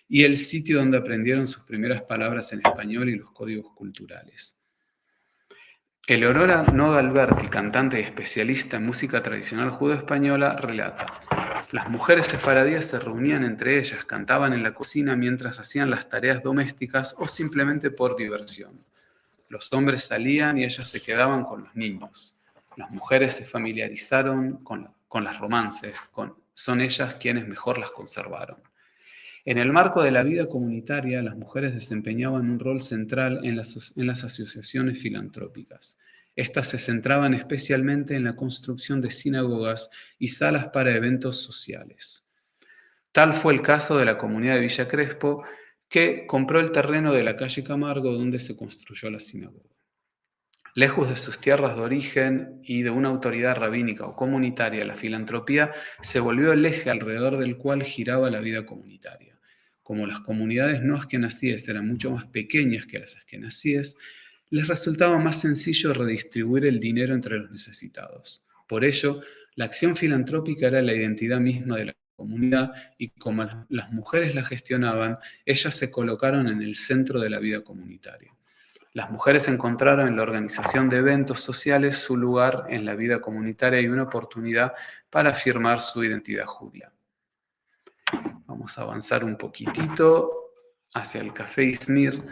y el sitio donde aprendieron sus primeras palabras en español y los códigos culturales. Eleonora Noga Alberti, cantante y especialista en música tradicional judeo-española, relata: las mujeres sefaradíes se reunían entre ellas, cantaban en la cocina mientras hacían las tareas domésticas o simplemente por diversión. Los hombres salían y ellas se quedaban con los niños. Las mujeres se familiarizaron con las romances, son ellas quienes mejor las conservaron. En el marco de la vida comunitaria, las mujeres desempeñaban un rol central en las asociaciones filantrópicas. Estas se centraban especialmente en la construcción de sinagogas y salas para eventos sociales. Tal fue el caso de la comunidad de Villa Crespo, que compró el terreno de la calle Camargo donde se construyó la sinagoga. Lejos de sus tierras de origen y de una autoridad rabínica o comunitaria, la filantropía se volvió el eje alrededor del cual giraba la vida comunitaria. Como las comunidades no askenazíes eran mucho más pequeñas que las askenazíes, les resultaba más sencillo redistribuir el dinero entre los necesitados. Por ello, la acción filantrópica era la identidad misma de la comunidad y como las mujeres la gestionaban, ellas se colocaron en el centro de la vida comunitaria. Las mujeres encontraron en la organización de eventos sociales su lugar en la vida comunitaria y una oportunidad para afirmar su identidad judía. Vamos a avanzar un poquitito hacia el Café Izmir,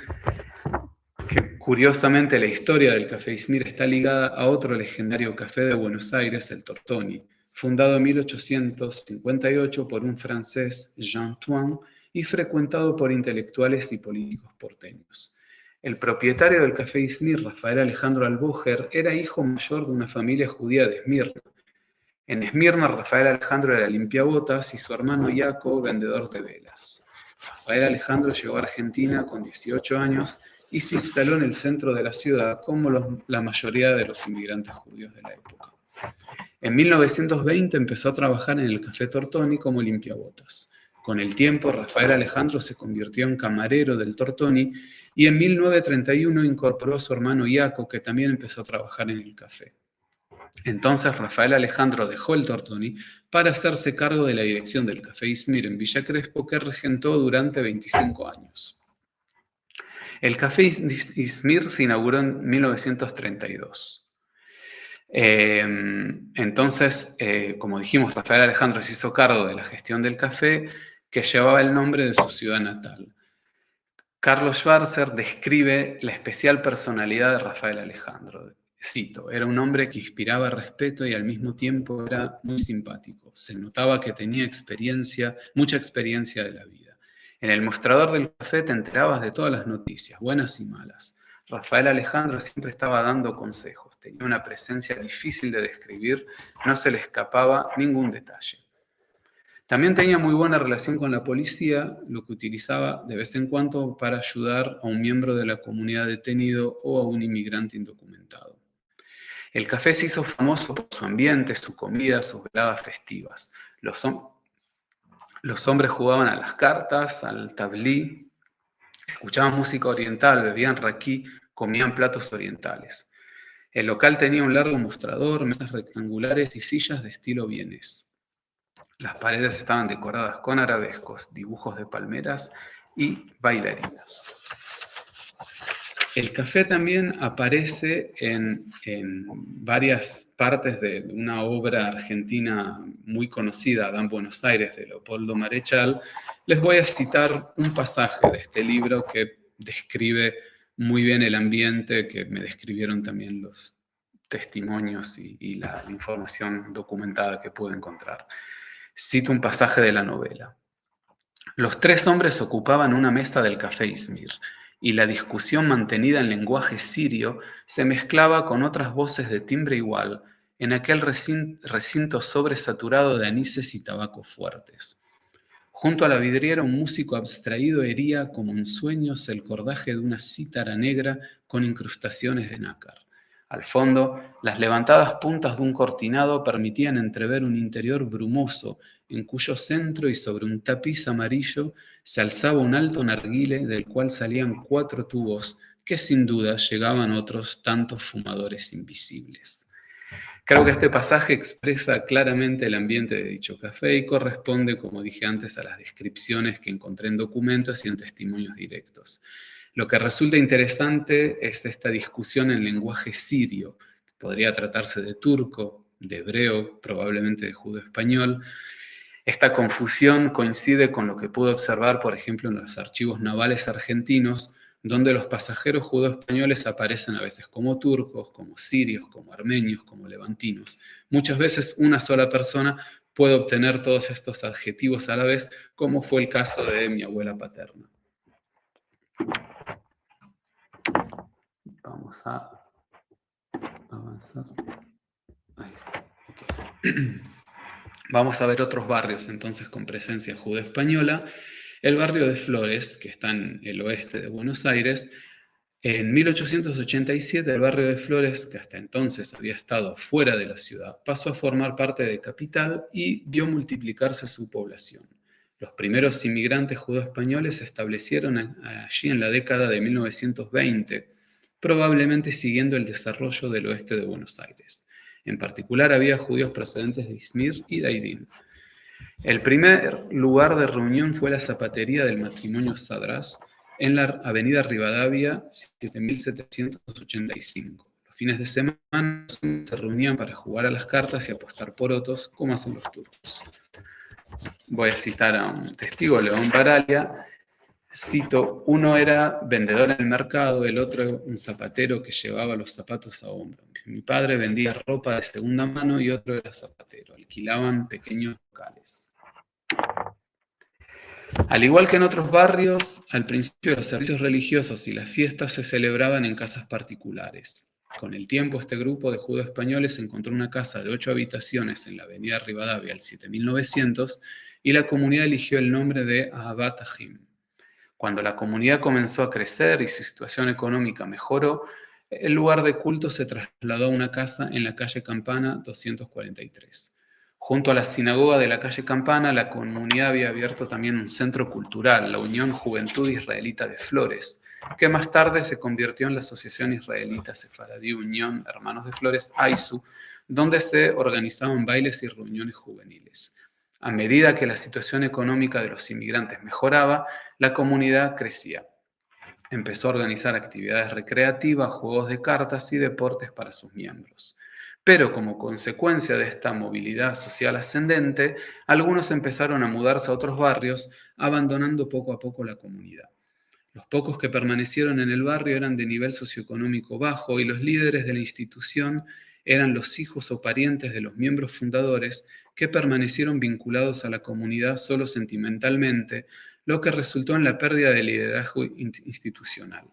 que curiosamente la historia del Café Izmir está ligada a otro legendario café de Buenos Aires, el Tortoni, fundado en 1858 por un francés, Jean Toine, y frecuentado por intelectuales y políticos porteños. El propietario del Café Izmir, Rafael Alejandro Alboger, era hijo mayor de una familia judía de Esmirna. En Esmirna, Rafael Alejandro era limpiabotas y su hermano Jaco, vendedor de velas. Rafael Alejandro llegó a Argentina con 18 años y se instaló en el centro de la ciudad, como la mayoría de los inmigrantes judíos de la época. En 1920 empezó a trabajar en el Café Tortoni como limpiabotas. Con el tiempo, Rafael Alejandro se convirtió en camarero del Tortoni y en 1931 incorporó a su hermano Jaco, que también empezó a trabajar en el café. Entonces Rafael Alejandro dejó el Tortoni para hacerse cargo de la dirección del Café Izmir en Villa Crespo, que regentó durante 25 años. El Café Izmir se inauguró en 1932. Entonces, como dijimos, Rafael Alejandro se hizo cargo de la gestión del café que llevaba el nombre de su ciudad natal. Carlos Schwarzer describe la especial personalidad de Rafael Alejandro. Cito: era un hombre que inspiraba respeto y al mismo tiempo era muy simpático. Se notaba que tenía mucha experiencia de la vida. En el mostrador del café te enterabas de todas las noticias, buenas y malas. Rafael Alejandro siempre estaba dando consejos, tenía una presencia difícil de describir, no se le escapaba ningún detalle. También tenía muy buena relación con la policía, lo que utilizaba de vez en cuando para ayudar a un miembro de la comunidad detenido o a un inmigrante indocumentado. El café se hizo famoso por su ambiente, su comida, sus veladas festivas. Los hombres jugaban a las cartas, al tablí, escuchaban música oriental, bebían raquí, comían platos orientales. El local tenía un largo mostrador, mesas rectangulares y sillas de estilo vienés. Las paredes estaban decoradas con arabescos, dibujos de palmeras y bailarinas. El café también aparece en varias partes de una obra argentina muy conocida, Dan Buenos Aires, de Leopoldo Marechal. Les voy a citar un pasaje de este libro que describe muy bien el ambiente, que me describieron también los testimonios y la información documentada que pude encontrar. Cito un pasaje de la novela. Los tres hombres ocupaban una mesa del café Izmir, y la discusión mantenida en lenguaje sirio se mezclaba con otras voces de timbre igual en aquel recinto sobresaturado de anises y tabacos fuertes. Junto a la vidriera un músico abstraído hería como en sueños el cordaje de una cítara negra con incrustaciones de nácar. Al fondo, las levantadas puntas de un cortinado permitían entrever un interior brumoso, en cuyo centro y sobre un tapiz amarillo se alzaba un alto narguile del cual salían 4 tubos que sin duda llegaban a otros tantos fumadores invisibles. Creo que este pasaje expresa claramente el ambiente de dicho café y corresponde, como dije antes, a las descripciones que encontré en documentos y en testimonios directos. Lo que resulta interesante es esta discusión en lenguaje sirio. Podría tratarse de turco, de hebreo, probablemente de judeo-español. Esta confusión coincide con lo que pude observar, por ejemplo, en los archivos navales argentinos, donde los pasajeros judeo-españoles aparecen a veces como turcos, como sirios, como armenios, como levantinos. Muchas veces una sola persona puede obtener todos estos adjetivos a la vez, como fue el caso de mi abuela paterna. Vamos a avanzar. Ahí está. Okay. Vamos a ver otros barrios entonces con presencia judeo-española. El barrio de Flores, que está en el oeste de Buenos Aires. En 1887 el barrio de Flores, que hasta entonces había estado fuera de la ciudad, pasó a formar parte de Capital y vio multiplicarse su población. Los primeros inmigrantes judeo-españoles se establecieron allí en la década de 1920, probablemente siguiendo el desarrollo del oeste de Buenos Aires. En particular había judíos procedentes de Izmir y de Aydin. El primer lugar de reunión fue la zapatería del matrimonio Sadras en la avenida Rivadavia 7785. Los fines de semana se reunían para jugar a las cartas y apostar porotos, como hacen los turcos. Voy a citar a un testigo, León Baraglia. Cito: uno era vendedor en el mercado, el otro un zapatero que llevaba los zapatos a hombro. Mi padre vendía ropa de segunda mano y otro era zapatero. Alquilaban pequeños locales. Al igual que en otros barrios, al principio los servicios religiosos y las fiestas se celebraban en casas particulares. Con el tiempo, este grupo de judíos españoles encontró una casa de 8 habitaciones en la avenida Rivadavia al 7900 y la comunidad eligió el nombre de Ahabat Ahim. Cuando la comunidad comenzó a crecer y su situación económica mejoró, el lugar de culto se trasladó a una casa en la calle Campana 243. Junto a la sinagoga de la calle Campana, la comunidad había abierto también un centro cultural, la Unión Juventud Israelita de Flores, que más tarde se convirtió en la Asociación Israelita Sefaradí Unión Hermanos de Flores, AISU, donde se organizaban bailes y reuniones juveniles. A medida que la situación económica de los inmigrantes mejoraba, la comunidad crecía. Empezó a organizar actividades recreativas, juegos de cartas y deportes para sus miembros. Pero como consecuencia de esta movilidad social ascendente, algunos empezaron a mudarse a otros barrios, abandonando poco a poco la comunidad. Los pocos que permanecieron en el barrio eran de nivel socioeconómico bajo y los líderes de la institución eran los hijos o parientes de los miembros fundadores que permanecieron vinculados a la comunidad solo sentimentalmente, lo que resultó en la pérdida de liderazgo institucional.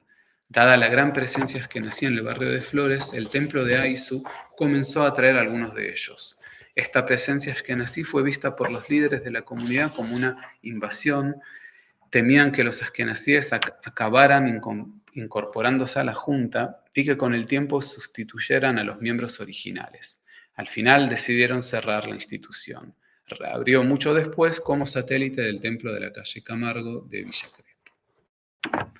Dada la gran presencia que nacía en el barrio de Flores, el templo de Aizu comenzó a atraer a algunos de ellos. Esta presencia askenazí fue vista por los líderes de la comunidad como una invasión. Temían que los askenazíes acabaran incorporándose a la junta y que con el tiempo sustituyeran a los miembros originales. Al final decidieron cerrar la institución. Reabrió mucho después como satélite del templo de la calle Camargo de Villa Crespo.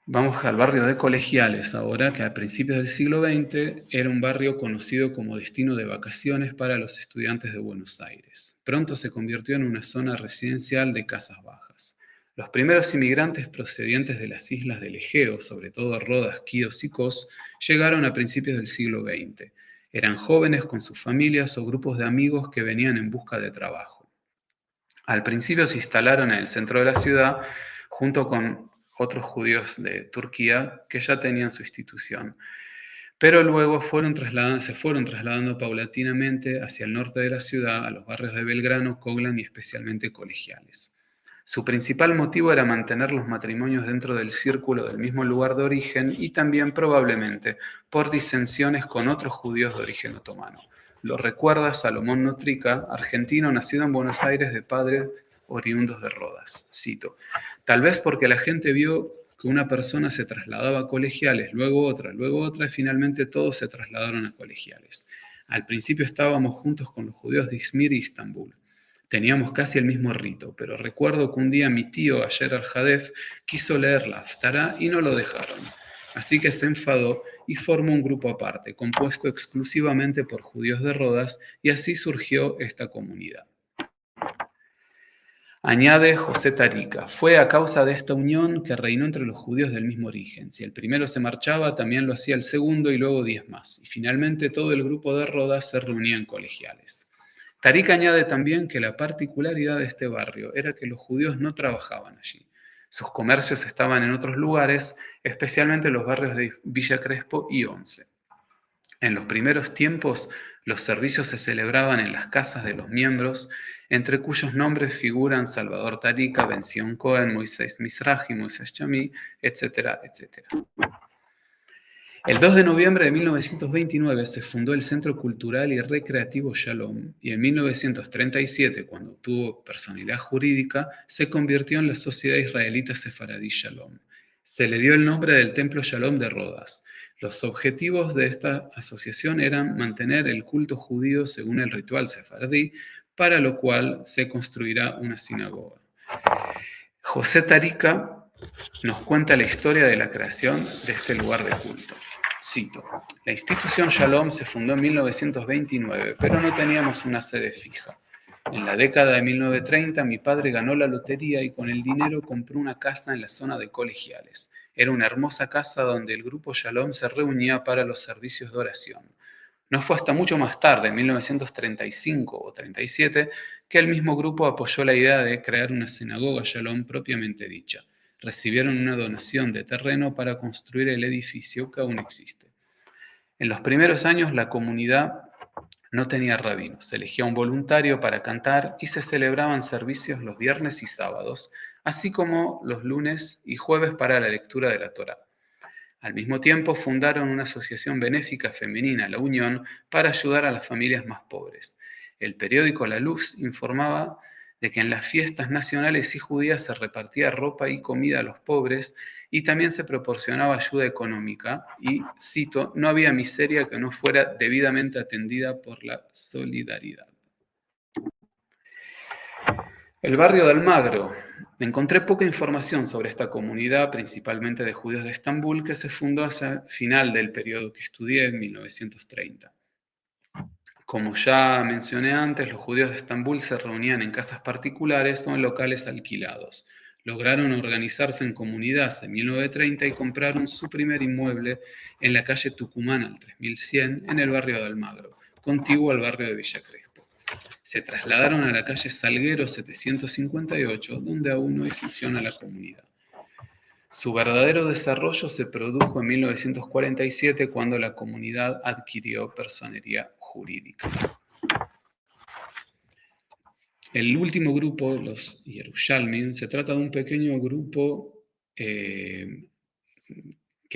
Vamos al barrio de Colegiales ahora, que a principios del siglo XX era un barrio conocido como destino de vacaciones para los estudiantes de Buenos Aires. Pronto se convirtió en una zona residencial de casas bajas. Los primeros inmigrantes procedientes de las islas del Egeo, sobre todo Rodas, Quíos y Kos, llegaron a principios del siglo XX. Eran jóvenes con sus familias o grupos de amigos que venían en busca de trabajo. Al principio se instalaron en el centro de la ciudad junto con otros judíos de Turquía que ya tenían su institución, pero luego se fueron trasladando paulatinamente hacia el norte de la ciudad, a los barrios de Belgrano, Coglan y especialmente Colegiales. Su principal motivo era mantener los matrimonios dentro del círculo del mismo lugar de origen y también probablemente por disensiones con otros judíos de origen otomano. Lo recuerda Salomón Notrica, argentino nacido en Buenos Aires de padres oriundos de Rodas. Cito: tal vez porque la gente vio que una persona se trasladaba a Colegiales, luego otra, y finalmente todos se trasladaron a Colegiales. Al principio estábamos juntos con los judíos de Izmir y Estambul. Teníamos casi el mismo rito, pero recuerdo que un día mi tío, Ayer al-Hadef, quiso leer la Haftará y no lo dejaron. Así que se enfadó y formó un grupo aparte, compuesto exclusivamente por judíos de Rodas, y así surgió esta comunidad. Añade José Tarica: fue a causa de esta unión que reinó entre los judíos del mismo origen. Si el primero se marchaba, también lo hacía el segundo y luego 10 más. Y finalmente todo el grupo de Rodas se reunía en Colegiales. Tarica añade también que la particularidad de este barrio era que los judíos no trabajaban allí. Sus comercios estaban en otros lugares, especialmente en los barrios de Villa Crespo y Once. En los primeros tiempos, los servicios se celebraban en las casas de los miembros, entre cuyos nombres figuran Salvador Tarica, Ben-Zion Cohen, Moisés Mizrahi, Moisés Chamí, etcétera, etcétera. El 2 de noviembre de 1929 se fundó el Centro Cultural y Recreativo Shalom, y en 1937, cuando obtuvo personalidad jurídica, se convirtió en la Sociedad Israelita Sefaradí Shalom. Se le dio el nombre del Templo Shalom de Rodas. Los objetivos de esta asociación eran mantener el culto judío según el ritual sefaradí, para lo cual se construirá una sinagoga. José Tarica nos cuenta la historia de la creación de este lugar de culto. Cito: la institución Shalom se fundó en 1929, pero no teníamos una sede fija. En la década de 1930 mi padre ganó la lotería y con el dinero compró una casa en la zona de Colegiales. Era una hermosa casa donde el grupo Shalom se reunía para los servicios de oración. No fue hasta mucho más tarde, en 1935 o 37, que el mismo grupo apoyó la idea de crear una sinagoga Shalom propiamente dicha. Recibieron una donación de terreno para construir el edificio que aún existe. En los primeros años la comunidad no tenía rabinos, se elegía un voluntario para cantar y se celebraban servicios los viernes y sábados, así como los lunes y jueves para la lectura de la Torá. Al mismo tiempo fundaron una asociación benéfica femenina, La Unión, para ayudar a las familias más pobres. El periódico La Luz informaba de que en las fiestas nacionales y judías se repartía ropa y comida a los pobres y también se proporcionaba ayuda económica y, cito, no había miseria que no fuera debidamente atendida por la solidaridad. El barrio de Almagro. Encontré poca información sobre esta comunidad, principalmente de judíos de Estambul, que se fundó hacia el final del periodo que estudié, en 1930. Como ya mencioné antes, los judíos de Estambul se reunían en casas particulares o en locales alquilados. Lograron organizarse en comunidades en 1930 y compraron su primer inmueble en la calle Tucumán al 3100 en el barrio de Almagro, contiguo al barrio de Villa Crespo. Se trasladaron a la calle Salguero 758, donde aún hoy funciona la comunidad. Su verdadero desarrollo se produjo en 1947 cuando la comunidad adquirió personería jurídica. El último grupo, los Yerushalmim, se trata de un pequeño grupo que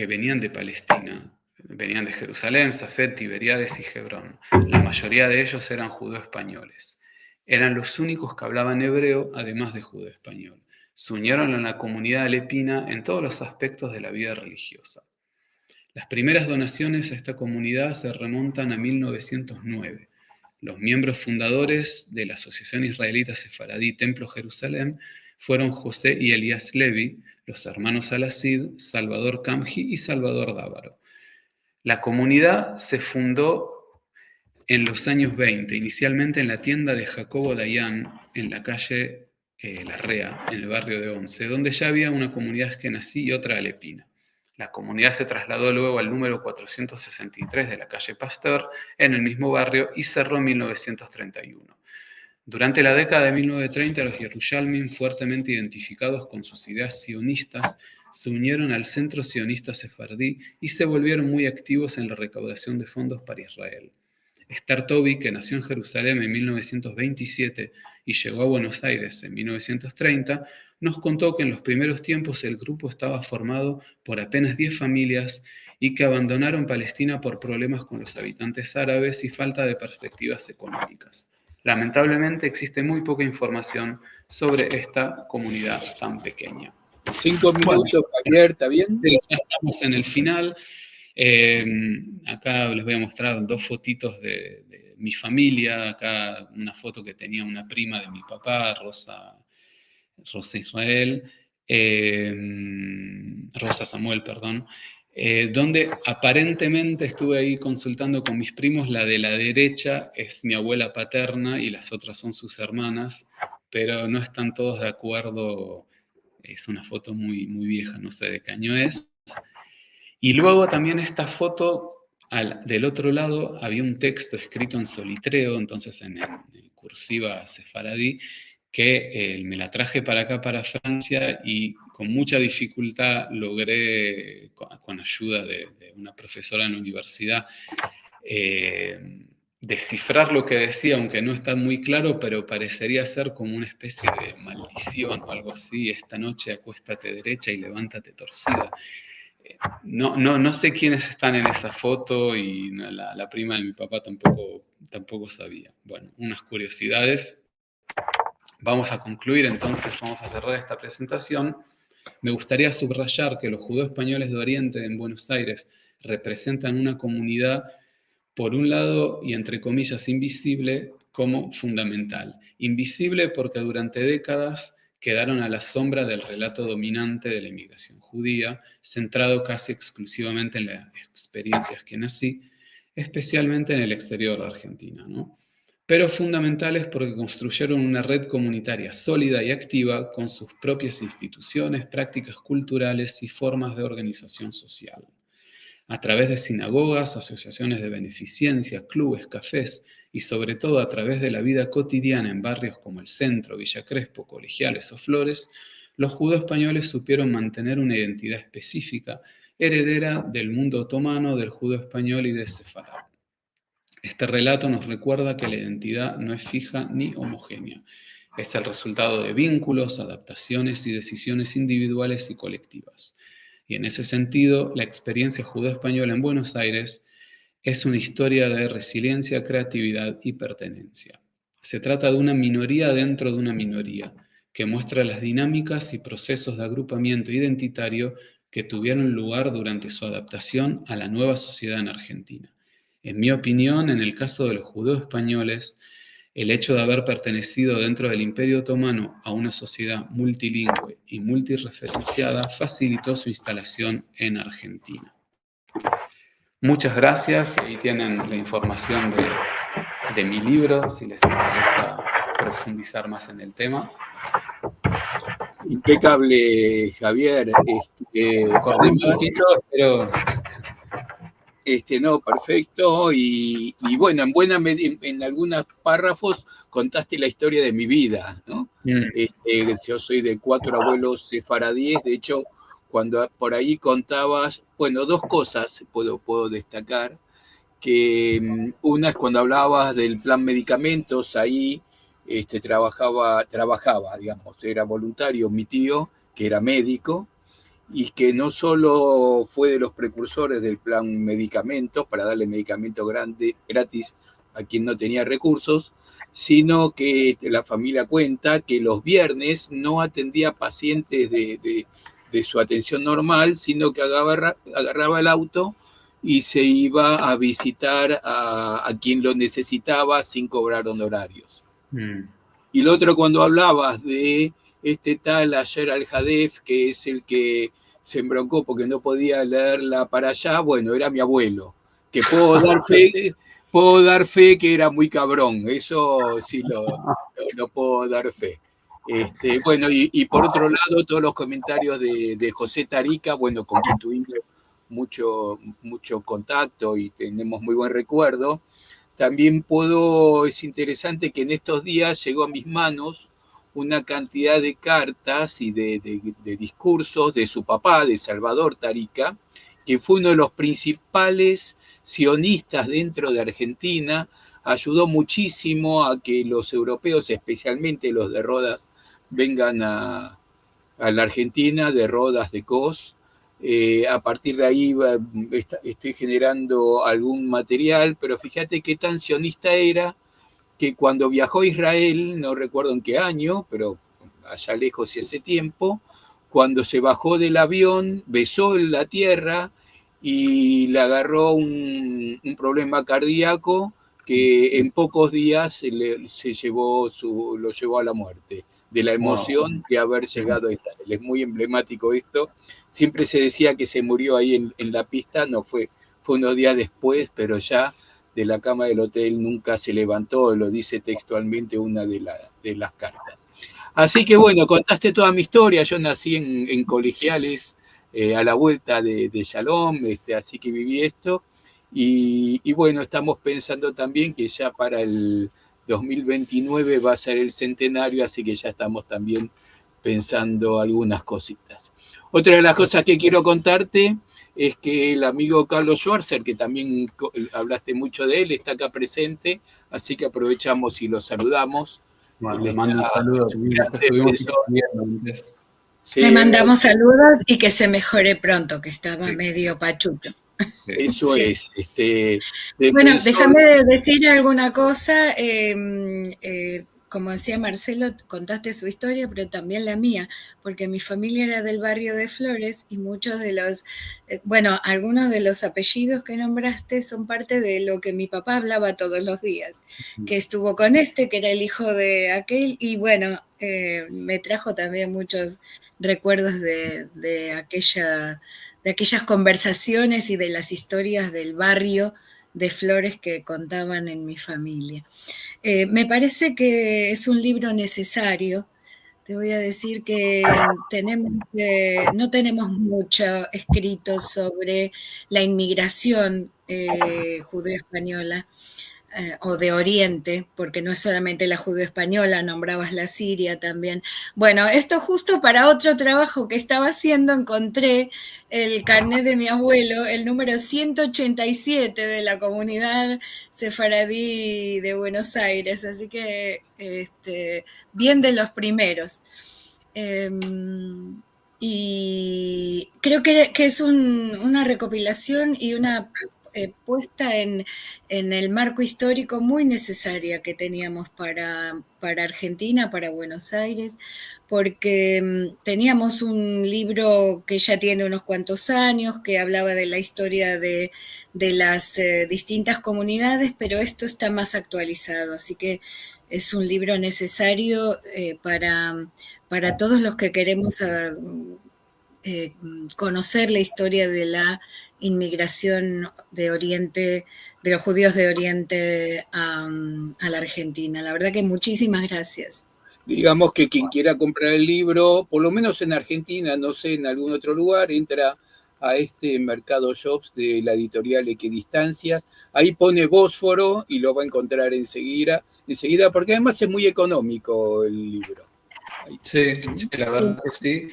venían de Palestina, venían de Jerusalén, Safed, Tiberíades y Hebrón. La mayoría de ellos eran judeo-españoles. Eran los únicos que hablaban hebreo, además de judeo-español. Se unieron a la comunidad alepina en todos los aspectos de la vida religiosa. Las primeras donaciones a esta comunidad se remontan a 1909. Los miembros fundadores de la Asociación Israelita Sefaradí Templo Jerusalén fueron José y Elías Levi, los hermanos Alacid, Salvador Kamji y Salvador Dávaro. La comunidad se fundó en los años 20, inicialmente en la tienda de Jacobo Dayan, en la calle Larrea, en el barrio de Once, donde ya había una comunidad askenazí y otra alepina. La comunidad se trasladó luego al número 463 de la calle Pasteur, en el mismo barrio, y cerró en 1931. Durante la década de 1930, los Yerushalmim, fuertemente identificados con sus ideas sionistas, se unieron al Centro Sionista Sefardí y se volvieron muy activos en la recaudación de fondos para Israel. Esther Tobi, que nació en Jerusalén en 1927 y llegó a Buenos Aires en 1930, nos contó que en los primeros tiempos el grupo estaba formado por apenas 10 familias y que abandonaron Palestina por problemas con los habitantes árabes y falta de perspectivas económicas. Lamentablemente existe muy poca información sobre esta comunidad tan pequeña. 5 minutos, Javier, ¿está bien? Ya estamos en el final. Acá les voy a mostrar 2 fotitos de mi familia. Acá una foto que tenía una prima de mi papá, Rosa Israel, Rosa Samuel, perdón, donde aparentemente estuve ahí consultando con mis primos. La de la derecha es mi abuela paterna y las otras son sus hermanas, pero no están todos de acuerdo. Es una foto muy, muy vieja, no sé de qué año es. Y luego también esta foto, del otro lado había un texto escrito en solitreo, entonces en cursiva sefaradí, que me la traje para acá, para Francia, y con mucha dificultad logré, con ayuda de una profesora en la universidad, descifrar lo que decía, aunque no está muy claro, pero parecería ser como una especie de maldición o algo así. Esta noche acuéstate derecha y levántate torcida. No sé quiénes están en esa foto y la prima de mi papá tampoco sabía. Bueno, unas curiosidades. Vamos a concluir entonces, vamos a cerrar esta presentación. Me gustaría subrayar que los judíos españoles de Oriente en Buenos Aires representan una comunidad, por un lado, y entre comillas, invisible, como fundamental. Invisible porque durante décadas quedaron a la sombra del relato dominante de la inmigración judía, centrado casi exclusivamente en las experiencias que nací, especialmente en el exterior de Argentina, ¿no? Pero fundamentales porque construyeron una red comunitaria sólida y activa con sus propias instituciones, prácticas culturales y formas de organización social. A través de sinagogas, asociaciones de beneficencia, clubes, cafés y sobre todo a través de la vida cotidiana en barrios como el Centro, Villa Crespo, Colegiales o Flores, los judíos españoles supieron mantener una identidad específica, heredera del mundo otomano, del judío español y de Sefarad. Este relato nos recuerda que la identidad no es fija ni homogénea. Es el resultado de vínculos, adaptaciones y decisiones individuales y colectivas. Y en ese sentido, la experiencia judeo-española en Buenos Aires es una historia de resiliencia, creatividad y pertenencia. Se trata de una minoría dentro de una minoría, que muestra las dinámicas y procesos de agrupamiento identitario que tuvieron lugar durante su adaptación a la nueva sociedad en Argentina. En mi opinión, en el caso de los judíos españoles, el hecho de haber pertenecido dentro del Imperio Otomano a una sociedad multilingüe y multireferenciada facilitó su instalación en Argentina. Muchas gracias. Ahí tienen la información de mi libro, si les interesa profundizar más en el tema. Impecable, Javier. Corté un poquito, pero... No, perfecto. Y bueno, en algunos párrafos contaste la historia de mi vida, ¿no? Yo soy de 4 abuelos sefaradíes. De hecho, cuando por ahí contabas, bueno, 2 cosas puedo destacar. Que una es cuando hablabas del plan medicamentos, ahí trabajaba, digamos, era voluntario mi tío, que era médico, y que no solo fue de los precursores del plan medicamentos para darle medicamento gratis a quien no tenía recursos, sino que la familia cuenta que los viernes no atendía pacientes de su atención normal, sino que agarraba el auto y se iba a visitar a quien lo necesitaba sin cobrar honorarios. Y lo otro, cuando hablabas de este tal Ayer Al-Hadef, que es el que se embroncó porque no podía leerla para allá, bueno, era mi abuelo, que puedo dar fe que era muy cabrón, eso sí lo puedo dar fe. Bueno, y por otro lado, todos los comentarios de José Tarica, bueno, con quien tuvimos mucho contacto y tenemos muy buen recuerdo. También es interesante que en estos días llegó a mis manos una cantidad de cartas y de discursos de su papá, de Salvador Tarica, que fue uno de los principales sionistas dentro de Argentina, ayudó muchísimo a que los europeos, especialmente los de Rodas, vengan a la Argentina, de Rodas, de Cos. A partir de ahí estoy generando algún material, pero fíjate qué tan sionista era que cuando viajó a Israel, no recuerdo en qué año, pero allá lejos y hace tiempo, cuando se bajó del avión, besó la tierra y le agarró un problema cardíaco que en pocos días lo llevó a la muerte, de la emoción de haber llegado a Israel. Es muy emblemático esto. Siempre se decía que se murió ahí en la pista, no fue unos días después, pero ya de la cama del hotel nunca se levantó, lo dice textualmente una de las cartas. Así que bueno, contaste toda mi historia, yo nací en Colegiales, a la vuelta de Shalom, así que viví esto, y bueno, estamos pensando también que ya para el 2029 va a ser el centenario, así que ya estamos también pensando algunas cositas. Otra de las cosas que quiero contarte es que el amigo Carlos Schwarzer, que también hablaste mucho de él, está acá presente, así que aprovechamos y lo saludamos. Bueno, le mando un saludo. Sí, le mandamos saludos y que se mejore pronto, que estaba medio pachucho. Eso sí. Bueno, déjame decir alguna cosa. Como decía Marcelo, contaste su historia, pero también la mía, porque mi familia era del barrio de Flores y muchos de los, algunos de los apellidos que nombraste son parte de lo que mi papá hablaba todos los días, que estuvo con que era el hijo de aquel, y bueno, me trajo también muchos recuerdos de aquellas conversaciones y de las historias del barrio de Flores que contaban en mi familia. Me parece que es un libro necesario. Te voy a decir que no tenemos mucho escrito sobre la inmigración judeo-española o de Oriente, porque no es solamente la judeo-española, nombrabas la Siria también. Bueno, esto justo para otro trabajo que estaba haciendo, encontré el carnet de mi abuelo, el número 187 de la comunidad sefaradí de Buenos Aires, así que bien de los primeros. Y creo que es una recopilación y una puesta en el marco histórico muy necesaria que teníamos para Argentina, para Buenos Aires, porque teníamos un libro que ya tiene unos cuantos años, que hablaba de la historia de las distintas comunidades, pero esto está más actualizado, así que es un libro necesario para todos los que queremos conocer la historia de la inmigración de Oriente, de los judíos de Oriente a la Argentina. La verdad que muchísimas gracias. digamos que quien quiera comprar el libro, por lo menos en Argentina, no sé, en algún otro lugar, entra a este Mercado Shops de la editorial Equidistancias. Ahí pone Bósforo y lo va a encontrar enseguida, porque además es muy económico el libro. Sí, la verdad que sí.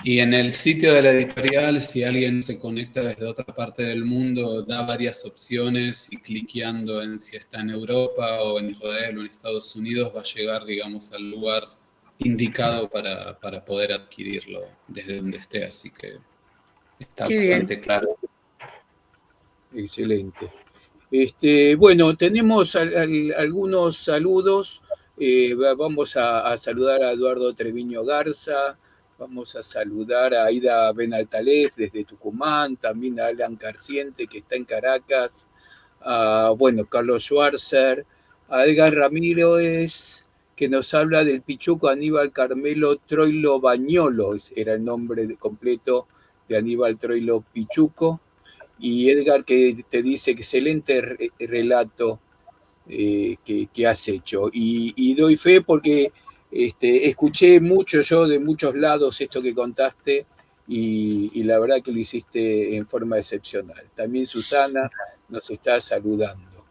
Y en el sitio de la editorial, si alguien se conecta desde otra parte del mundo, da varias opciones y cliqueando en si está en Europa o en Israel o en Estados Unidos, va a llegar, digamos, al lugar indicado para poder adquirirlo desde donde esté. Así que está bastante claro. Excelente. Bueno, tenemos algunos saludos. Vamos a saludar a Eduardo Treviño Garza, vamos a saludar a Aida Benaltalef desde Tucumán, también a Alan Carciente que está en Caracas, a Carlos Schwarzer, a Edgar Ramírez que nos habla del Pichuco Aníbal Carmelo Troilo Bañolo, era el nombre completo de Aníbal Troilo Pichuco. Y Edgar que te dice excelente relato que has hecho. Y doy fe porque escuché mucho yo de muchos lados esto que contaste y la verdad que lo hiciste en forma excepcional. También Susana nos está saludando.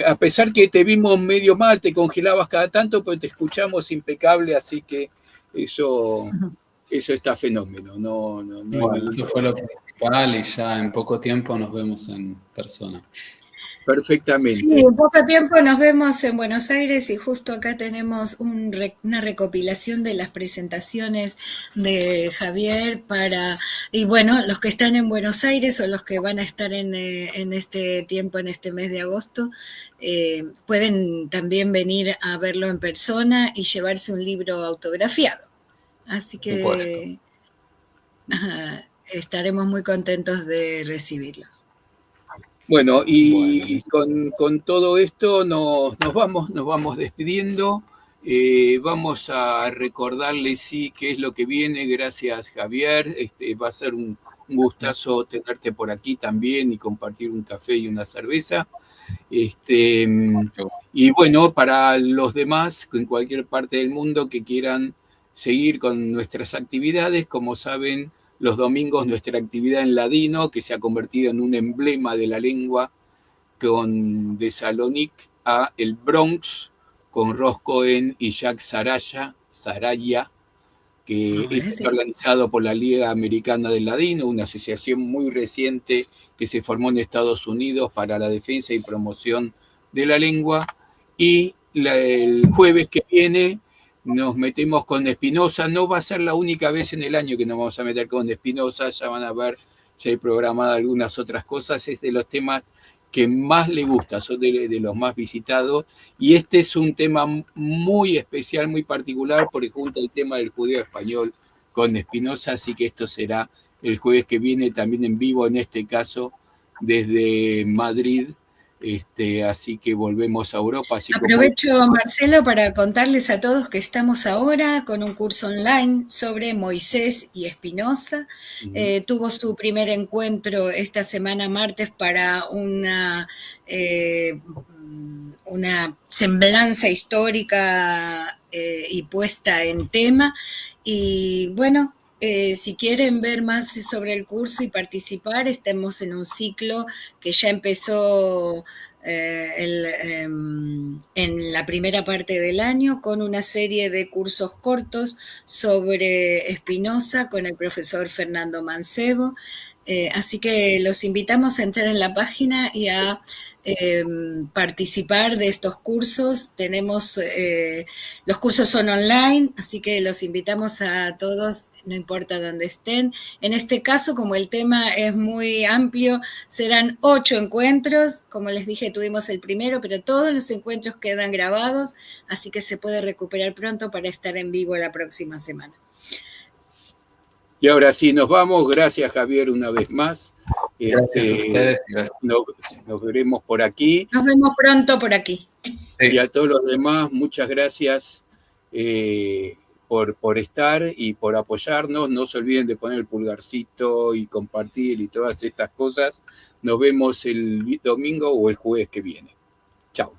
A pesar que te vimos medio mal, te congelabas cada tanto, pero te escuchamos impecable, así que eso está fenómeno. Bueno, eso fue lo principal y ya en poco tiempo nos vemos en persona. Perfectamente. Sí, en poco tiempo nos vemos en Buenos Aires y justo acá tenemos una recopilación de las presentaciones de Javier y bueno, los que están en Buenos Aires o los que van a estar en este tiempo, en este mes de agosto, pueden también venir a verlo en persona y llevarse un libro autografiado. Así que estaremos muy contentos de recibirlo. Bueno, y con todo esto nos vamos despidiendo. Vamos a recordarles, sí, qué es lo que viene. Gracias, Javier. Va a ser un gustazo tenerte por aquí también y compartir un café y una cerveza. Y bueno, para los demás, en cualquier parte del mundo que quieran seguir con nuestras actividades, como saben, los domingos nuestra actividad en ladino, que se ha convertido en un emblema de la lengua, con de Salonic a el Bronx, con Ross Cohen y Jack Saraya, que está organizado por la Liga Americana del Ladino, una asociación muy reciente que se formó en Estados Unidos para la defensa y promoción de la lengua. Y el jueves que viene nos metemos con Espinosa. No va a ser la única vez en el año que nos vamos a meter con Espinosa, ya van a ver, ya hay programadas algunas otras cosas. Es de los temas que más le gusta, son de los más visitados, y este es un tema muy especial, muy particular, porque junta el tema del judío español con Espinosa, así que esto será el jueves que viene, también en vivo, en este caso, desde Madrid, así que volvemos a Europa. Así Aprovecho, Marcelo, para contarles a todos que estamos ahora con un curso online sobre Moisés y Espinosa. Tuvo su primer encuentro esta semana martes para una semblanza histórica y puesta en tema. Y bueno, si quieren ver más sobre el curso y participar, estamos en un ciclo que ya empezó en la primera parte del año con una serie de cursos cortos sobre Espinosa con el profesor Fernando Mancebo. Así que los invitamos a entrar en la página y a participar de estos cursos. Los cursos son online, así que los invitamos a todos, no importa dónde estén. En este caso, como el tema es muy amplio, serán 8 encuentros. Como les dije, tuvimos el primero, pero todos los encuentros quedan grabados, así que se puede recuperar pronto para estar en vivo la próxima semana. Y ahora sí, nos vamos. Gracias, Javier, una vez más. Gracias a ustedes. Gracias. Nos veremos por aquí. Nos vemos pronto por aquí. Y a todos los demás, muchas gracias por estar y por apoyarnos. No se olviden de poner el pulgarcito y compartir y todas estas cosas. Nos vemos el domingo o el jueves que viene. Chao.